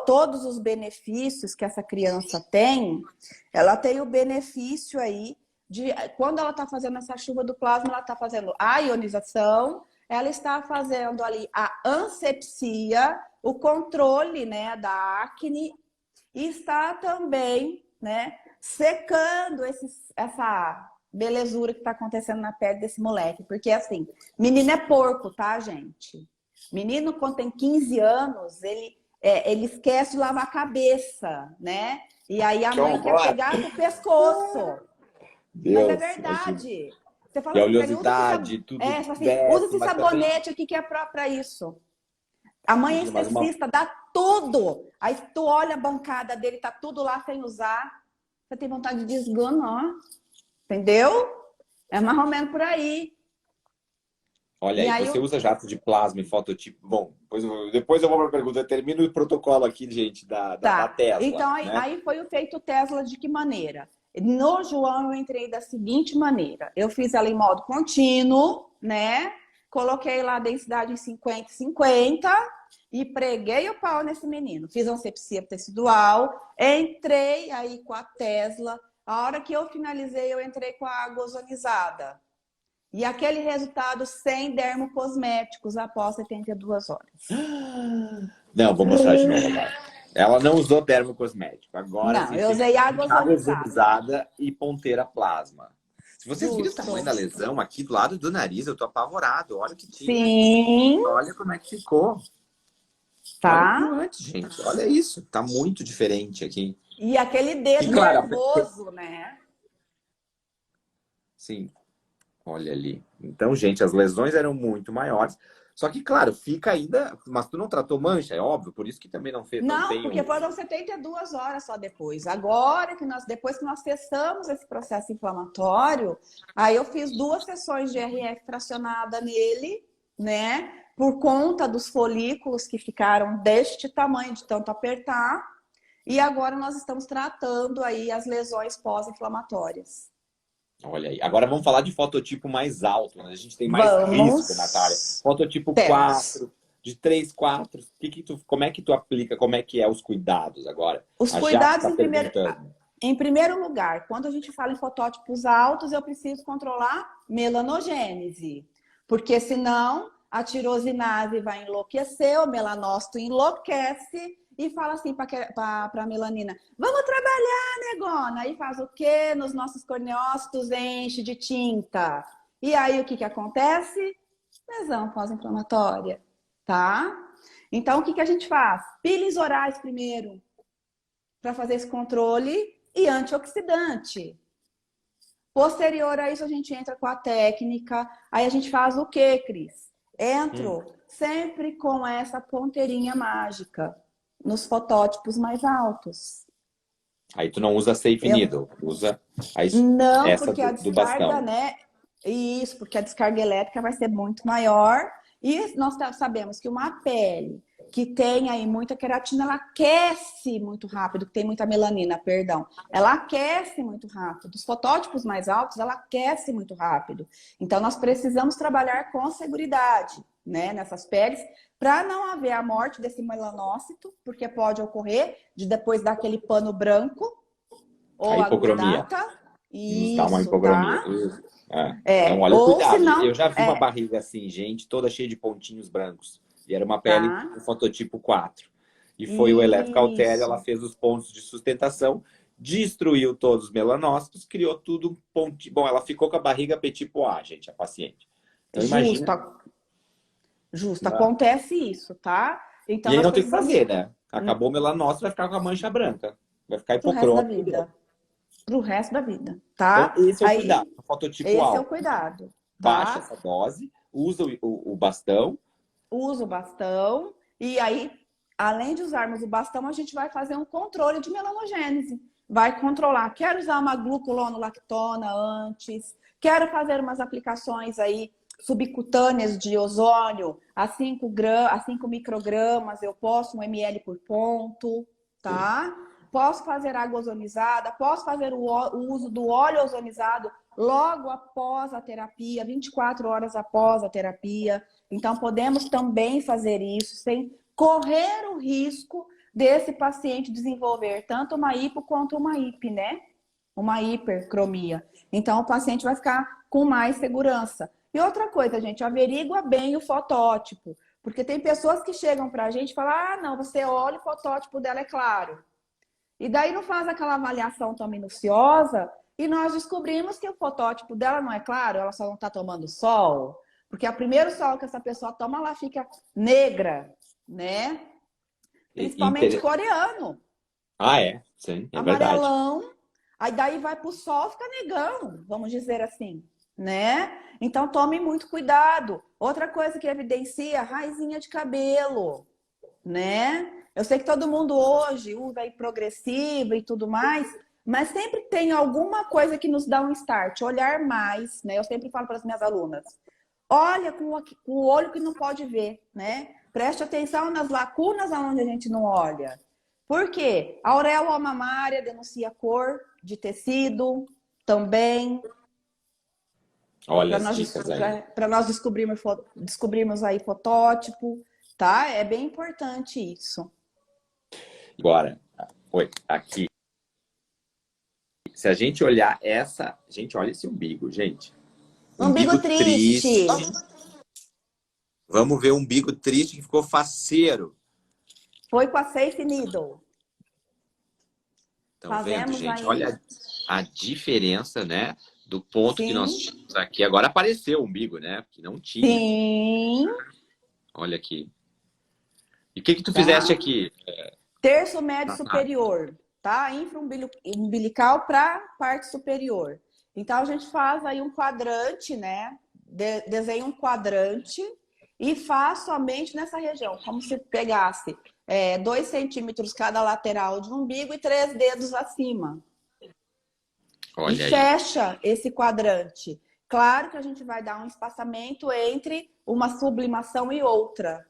todos os benefícios que essa criança tem, ela tem o benefício aí de, quando ela está fazendo essa chuva do plasma, ela está fazendo a ionização, ela está fazendo ali a ansepsia, o controle, né, da acne, e está também, né, secando essa belezura que está acontecendo na pele desse moleque. Porque, assim, menino é porco, tá, gente? Menino, quando tem 15 anos, ele esquece de lavar a cabeça, né? E aí a Que mãe quer horror! pegar pro pescoço. Mas é Deus, imagina. verdade. Você E fala a assim pra ele, oleosidade, tudo fala assim, usa desce, esse mas também. sabonete aqui que é pra isso. A mãe é Imagina, mais uma. esteticista, dá tudo. Aí tu olha a bancada dele, tá tudo lá sem usar. Você tem vontade de esganar. Entendeu? É mais ou menos por aí. Olha E aí, aí, você usa jato de plasma e fototipo. Bom, depois eu vou para a pergunta. Eu termino o protocolo aqui, gente, da tá. Tesla, Então, né? aí foi o feito Tesla de que maneira? No João, eu entrei da seguinte maneira. Eu fiz ela em modo contínuo, né? Coloquei lá a densidade em 50/50 e preguei o pau nesse menino. Fiz ansepsia tecidual, entrei aí com a Tesla. A hora que eu finalizei, eu entrei com a água ozonizada. E aquele resultado sem dermocosméticos após 72 horas. Não, vou mostrar de novo agora. Ela não usou termocosmético. Agora Não, sim, eu usei água água ozonizada. ozonizada e ponteira plasma. Se vocês viram o Justo. tamanho da lesão aqui do lado do nariz, eu tô apavorado. Olha o que tinha. Sim, Olha como é que ficou. Olha aqui tá? antes, gente. Olha isso. Tá muito diferente aqui. E aquele E dedo claro, nervoso, né? sim, olha ali. Então, gente, as lesões eram muito maiores. Só que, claro, fica ainda. Mas tu não tratou mancha, é óbvio. Por isso que também não fez, não Não, tem porque um. foram 72 horas só depois. Agora que depois que nós cessamos esse processo inflamatório, aí eu fiz 2 sessões de RF fracionada nele, né? Por conta dos folículos que ficaram deste tamanho de tanto apertar. E agora nós estamos tratando aí as lesões pós-inflamatórias. Olha aí. Agora vamos falar de fototipo mais alto, né? A gente tem mais risco, Natália. Vamos. Fototipo Temos. 4, de 3, 4. Como é que tu aplica? Como é que é os cuidados agora? Os A Jaque cuidados está perguntando. em primeiro lugar, quando a gente fala em fotótipos altos, eu preciso controlar melanogênese. Porque senão a tirosinase vai enlouquecer, o melanócito enlouquece e fala assim para a melanina: vamos trabalhar, negona. Aí faz o quê? Nos nossos corneócitos enche de tinta. E aí o que, que acontece? Lesão pós-inflamatória, tá? Então o que, que a gente faz? Peelings orais primeiro, para fazer esse controle, e antioxidante. Posterior a isso, a gente entra com a técnica. Aí a gente faz o quê, Cris? Entro sempre com essa ponteirinha mágica nos fotótipos mais altos. Aí tu não usa safe Eu needle, usa não, essa porque a do descarga, bastão. né? Isso, porque a descarga elétrica vai ser muito maior. E nós sabemos que uma pele que tem aí muita queratina, ela aquece muito rápido, que tem muita melanina, perdão. Ela aquece muito rápido. Os fotótipos mais altos, ela aquece muito rápido. Então, nós precisamos trabalhar com seguridade, né, nessas peles, para não haver a morte desse melanócito, porque pode ocorrer de depois daquele pano branco A ou a hipocromia. gudata. Dá uma Isso, hipocromia. tá? Então, olha o Ou se cuidado. Eu não, já vi uma barriga assim, gente, toda cheia de pontinhos brancos. E era uma pele tá? com fototipo 4. E foi o Electrocautério, ela Isso. fez os pontos de sustentação, destruiu todos os melanócitos, criou tudo um pontinho. Bom, ela ficou com a barriga petipo A, gente, a paciente. Então, imagina. Justo, acontece isso, tá? Então E aí nós não tem o que precisamos fazer, né? Acabou o melanócito, vai ficar com a mancha branca. Vai ficar pro resto da hipocrômico. vida. Pro resto da vida, Então, tá? esse é o cuidado. Aí, Fototipo esse é o alto. cuidado, Baixa tá? essa dose, usa o bastão. Usa o bastão e aí, além de usarmos o bastão, a gente vai fazer um controle de melanogênese. vai controlar. Quero usar uma glucuronolactona antes, quero fazer umas aplicações aí subcutâneas de ozônio a 5 microgramas, eu posso 1 ml por ponto, tá? Posso fazer água ozonizada, posso fazer o uso do óleo ozonizado logo após a terapia, 24 horas após a terapia. Então, podemos também fazer isso sem correr o risco desse paciente desenvolver tanto uma hipo quanto uma hipe, né? Uma hipercromia. Então, o paciente vai ficar com mais segurança. E outra coisa, gente, averigua bem o fotótipo. Porque tem pessoas que chegam pra gente e falam, ah, não, você olha, o fotótipo dela é claro. E daí não faz aquela avaliação tão minuciosa e nós descobrimos que o fotótipo dela não é claro, ela só não está tomando sol. Porque o primeiro sol que essa pessoa toma, ela fica negra, né? Principalmente coreano. Ah, é? Sim, é amarelão, verdade. aí daí vai pro sol, fica negão, vamos dizer assim, né? Então tome muito cuidado. Outra coisa que evidencia, raizinha de cabelo, né? Eu sei que todo mundo hoje usa aí progressiva e tudo mais, mas sempre tem alguma coisa que nos dá um start, olhar mais, né? Eu sempre falo para as minhas alunas, olha com o olho que não pode ver, né? Preste atenção nas lacunas onde a gente não olha. Por quê? A auréola mamária denuncia cor de tecido também. Olha as dicas aí. Para nós descobrirmos aí fotótipo, tá? É bem importante isso. Agora, aqui. Se a gente olhar gente, olha esse umbigo, gente. Umbigo triste. Vamos ver o umbigo triste que ficou faceiro. Foi com a Safe Needle. Estão vendo, gente? Aí. Olha a diferença, né? Do ponto Sim. que nós tínhamos aqui. Agora apareceu o umbigo, né? Porque não tinha. Sim. Olha aqui. E o que tu fizeste aqui? Terço médio superior, tá? Infra-umbilical para parte superior. Então, a gente faz aí um quadrante, né? Desenha um quadrante e faz somente nessa região, como se pegasse 2 centímetros cada lateral de umbigo e 3 dedos acima. Olha e aí. Fecha esse quadrante. Claro que a gente vai dar um espaçamento entre uma sublimação e outra.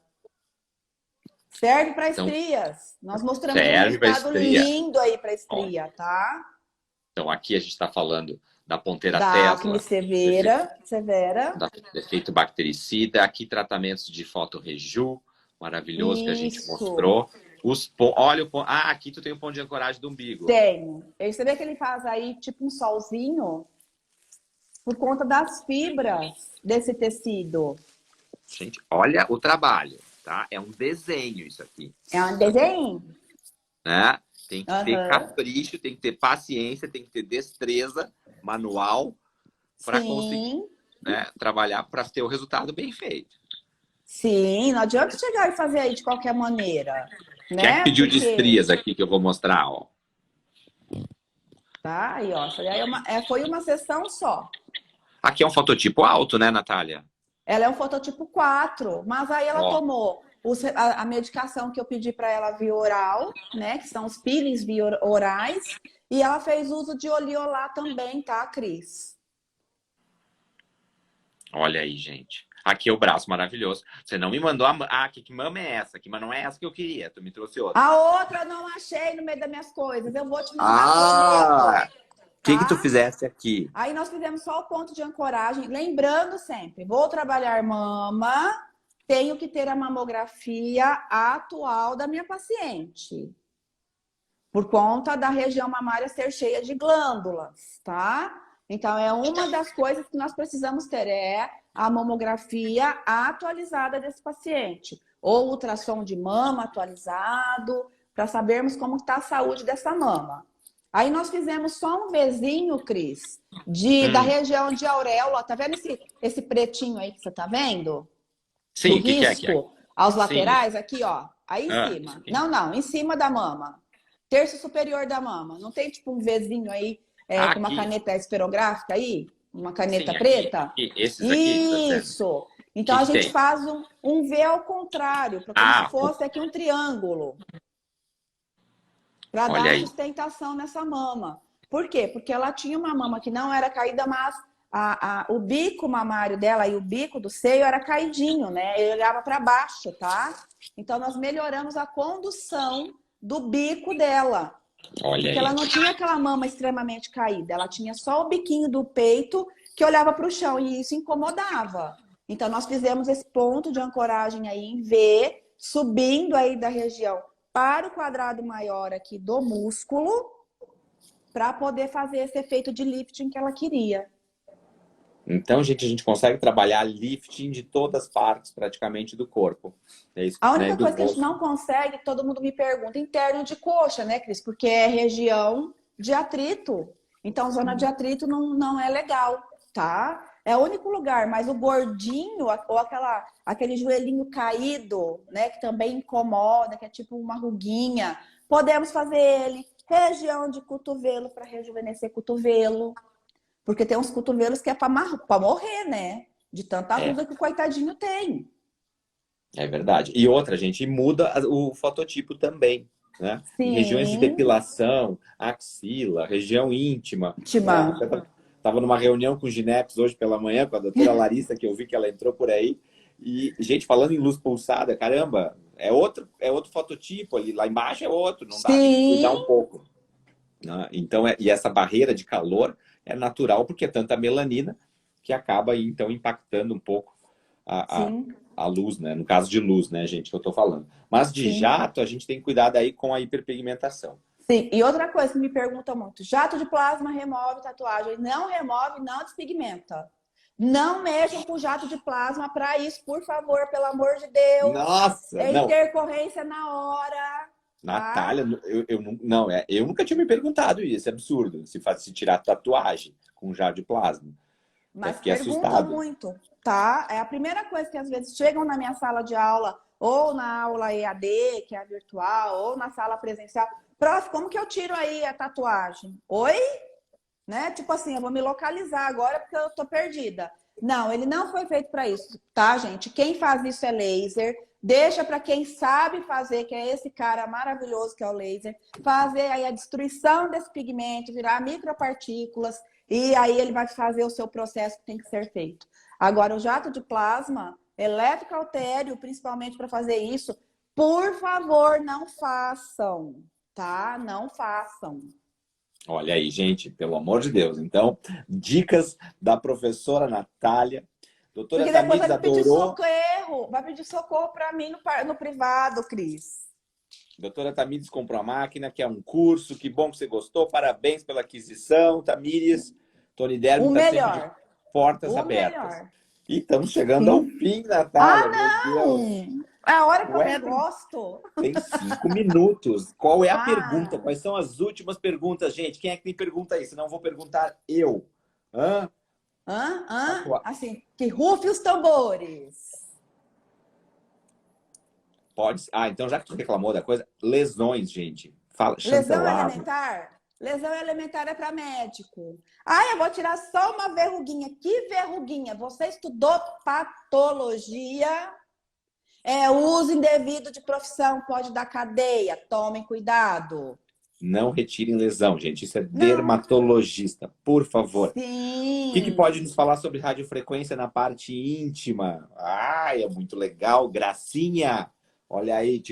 Serve para estrias. Nós mostramos um resultado lindo aí para estria, tá? Então, aqui a gente está falando da ponteira da Tesla. Acne severa. Da efeito bactericida. Aqui, tratamentos de fotorreju. Maravilhoso. Isso. Que a gente mostrou. Olha o ponto. Ah, aqui tu tem o ponto de ancoragem do umbigo. Tenho. Você vê que ele faz aí tipo um solzinho por conta das fibras desse tecido. Gente, olha o trabalho, tá? É um desenho isso aqui. É um desenho. Né? Tem que ter capricho, tem que ter paciência, tem que ter destreza manual para conseguir, né, trabalhar para ter o resultado bem feito. Sim, não adianta chegar e fazer aí de qualquer maneira. Quem é que pediu de estrias aqui que eu vou mostrar, ó? Tá, aí, ó. Foi uma sessão só. Aqui é um fototipo alto, né, Natália? Ela é um fototipo 4, mas aí ela tomou a medicação que eu pedi para ela via oral, né? Que são os peelings via orais. E ela fez uso de Oliolá também, tá, Cris? Olha aí, gente. Aqui é o braço maravilhoso. Você não me mandou que mama é essa? Que não é essa que eu queria. Tu me trouxe outra. A outra eu não achei no meio das minhas coisas. Eu vou te mandar. O que tu fizeste aqui? Aí nós fizemos só o ponto de ancoragem. Lembrando sempre, vou trabalhar mama, tenho que ter a mamografia atual da minha paciente. Por conta da região mamária ser cheia de glândulas, tá? Então, é uma das coisas que nós precisamos ter, a mamografia atualizada desse paciente. Ou ultrassom de mama atualizado, para sabermos como está a saúde dessa mama. Aí nós fizemos só um Vzinho, Cris, da região de auréola. Tá vendo esse pretinho aí que você tá vendo? Sim, o risco aos laterais, aqui, ó. Aí em cima. Sim. Não, em cima da mama. Terço superior da mama. Não tem tipo um Vzinho aí com uma caneta esferográfica aí? Uma caneta preta? Aqui. Esses aqui. Isso. Então a gente faz um V ao contrário, como se fosse aqui um triângulo. para Olha dar aí. sustentação nessa mama. Por quê? Porque ela tinha uma mama que não era caída, mas o bico mamário dela e o bico do seio era caidinho, né? Ele olhava para baixo, tá? Então, nós melhoramos a condução do bico dela. Olha Porque aí. ela não tinha aquela mama extremamente caída, ela tinha só o biquinho do peito que olhava para o chão e isso incomodava. Então, nós fizemos esse ponto de ancoragem aí em V, subindo aí da região para o quadrado maior aqui do músculo, para poder fazer esse efeito de lifting que ela queria. Então, gente, a gente consegue trabalhar lifting de todas as partes, praticamente, do corpo. É isso, A né? única Do coisa que a gente rosto. não consegue, todo mundo me pergunta, interno de coxa, né, Cris? Porque é região de atrito. Então, zona de atrito não é legal, tá? É o único lugar, mas o gordinho, ou aquele joelhinho caído, né, que também incomoda, que é tipo uma ruguinha, podemos fazer ele. Região de cotovelo para rejuvenescer cotovelo. Porque tem uns cotovelos que é para morrer, né? De tanta É, ruga que o coitadinho tem. é verdade. E outra, gente, muda o fototipo também, né? Em regiões de Sim. depilação, axila, região íntima, né? Última. Tava numa reunião com o Gineps hoje pela manhã, com a doutora Larissa, que eu vi que ela entrou por aí. E, gente, falando em luz pulsada, caramba, é outro fototipo ali. Lá embaixo é outro, não dá, tem que cuidar Sim, um pouco, né? Então, e essa barreira de calor é natural porque é tanta melanina que acaba, então, impactando um pouco a, a, sim, a luz, né? No caso de luz, né, gente, que eu tô falando. Mas de sim, jato, a gente tem que cuidar daí com a hiperpigmentação. sim. E outra coisa que me perguntam muito: jato de plasma remove tatuagem? Não remove, não despigmenta. Não mexam com jato de plasma para isso, por favor, pelo amor de Deus. Nossa, É não, intercorrência na hora, tá? Natália, eu nunca tinha me perguntado isso, é absurdo, se tirar tatuagem com jato de plasma. Até Mas fiquei perguntam assustado. muito, tá? É a primeira coisa que às vezes chegam na minha sala de aula, ou na aula EAD, que é a virtual, ou na sala presencial. Prof, como que eu tiro aí a tatuagem? Oi? Né? Tipo assim, eu vou me localizar agora porque eu tô perdida. Não, ele não foi feito para isso, tá, gente? Quem faz isso é laser. Deixa para quem sabe fazer, que é esse cara maravilhoso que é o laser, fazer aí a destruição desse pigmento, virar micropartículas, e aí ele vai fazer o seu processo que tem que ser feito. Agora, o jato de plasma, eletrocautério, principalmente para fazer isso, por favor, não façam, tá? Não façam. Olha aí, gente, pelo amor de Deus. Então, dicas da professora Natália. Doutora Porque depois vai Tamires me pedir adorou. socorro, vai pedir socorro para mim no privado, Cris. Doutora Tamires comprou a máquina, que é um curso. Que bom que você gostou. Parabéns pela aquisição, Tamires. Tony Derby O está sempre de melhor, portas o abertas. melhor. E estamos chegando ao Sim. fim, Ah, Natália. Meu Deus. não! É a hora que eu Ué, mais gosto. tem 5 minutos. Qual é a pergunta? Ah, Quais são as últimas perguntas, gente? Quem é que tem pergunta aí? Senão eu vou perguntar eu. Hã? assim, que rufe os tambores. Pode. Ah, então já que tu reclamou da coisa, lesões, gente. Fala, Lesão chantelava. elementar? Lesão elementar é para médico. Ah, eu vou tirar só uma verruguinha. Que verruguinha? Você estudou patologia? É uso indevido de profissão, pode dar cadeia. Tomem cuidado. Não retirem lesão, gente. Isso é Não. dermatologista, por favor. O que pode nos Sim. falar sobre radiofrequência na parte íntima? Ai, é muito legal, gracinha. Olha aí,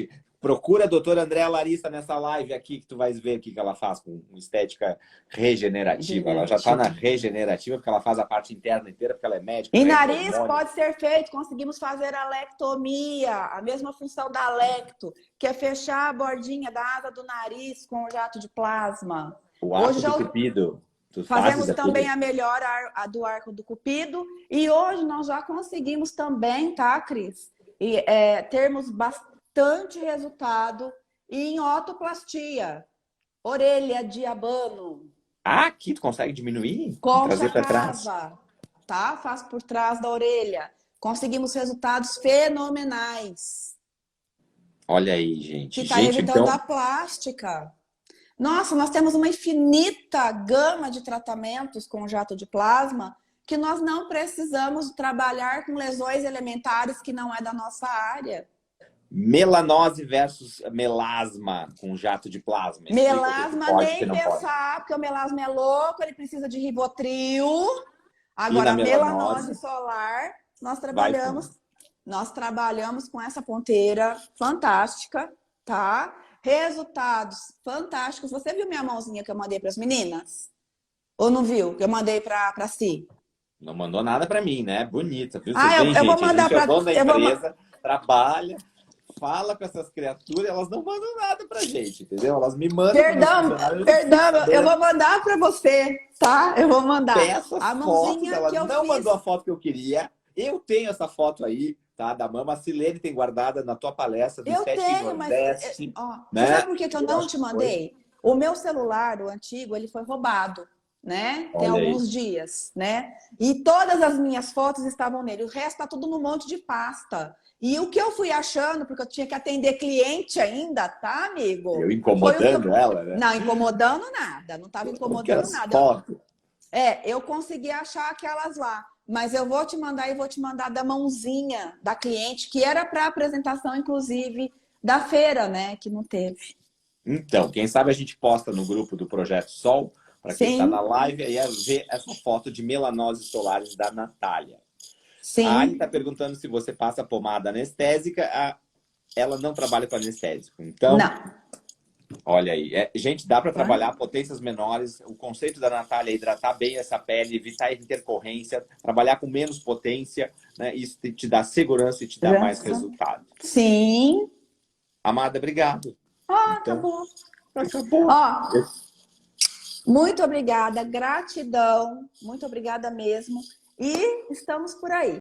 procura a doutora Andréa Larissa nessa live aqui, que tu vais ver o que ela faz com estética regenerativa. Ela já está na Regenerativo. regenerativa, porque ela faz a parte interna inteira, porque ela é médica, E mede nariz hormônio. pode ser feito, conseguimos fazer a lectomia, a mesma função da lecto, que é fechar a bordinha da asa do nariz com o jato de plasma. O Hoje arco já do cupido. Tu fazes fazemos também aquele. a melhora do arco do cupido e hoje nós já conseguimos também, tá, Cris? Termos bastante resultado em otoplastia, orelha de abano, Ah, aqui tu consegue diminuir? concha Trazer para trás? rasa, tá? Faço por trás da orelha. Conseguimos resultados fenomenais, Olha aí, que gente. está Gente, evitando a então, plástica. Nossa, nós temos uma infinita gama de tratamentos com jato de plasma que nós não precisamos trabalhar com lesões elementares que não é da nossa área. Melanose versus melasma com jato de plasma. Explica Melasma pode, nem pensar, porque o melasma é louco, ele precisa de Rivotril. Agora, melanose solar, nós trabalhamos com essa ponteira fantástica, tá? Resultados fantásticos. Você viu minha mãozinha que eu mandei para as meninas? Ou não viu? Que eu mandei para si? Não mandou nada para mim, né? Bonita, viu? Eu vou mandar para a empresa, trabalha, fala com essas criaturas, elas não mandam nada pra gente, entendeu? Elas me mandam. Perdão, eu vou mandar para você, tá? Eu vou mandar. A mãozinha fotos, que eu não mandou a foto que eu queria. Eu tenho essa foto aí, tá? Da mama. A Silene tem guardada na tua palestra do Nordeste. Né? Sabe por que eu não te mandei? O meu celular, o antigo, ele foi roubado, né? Tem alguns dias, né? E todas as minhas fotos estavam nele. O resto tá tudo num monte de pasta. E o que eu fui achando, porque eu tinha que atender cliente ainda, tá, amigo? Eu incomodando ela, né? Não, incomodando nada. Não tava incomodando nada. Fotos. Eu consegui achar aquelas lá. Mas eu vou te mandar e vou te mandar da mãozinha da cliente, que era para apresentação, inclusive, da feira, né? Que não teve. Então, quem sabe a gente posta no grupo do Projeto Sol, para quem está na live, aí ver essa foto de melanoses solares da Natália. Sim. A Ali está perguntando se você passa pomada anestésica. Ela não trabalha com anestésico. Então, não. Olha aí. Gente, dá para trabalhar potências menores. O conceito da Natália é hidratar bem essa pele, evitar intercorrência, trabalhar com menos potência, né? Isso te dá segurança e te dá mais resultado. Sim. Amada, obrigado. Acabou. Muito obrigada, gratidão. Muito obrigada mesmo. E estamos por aí.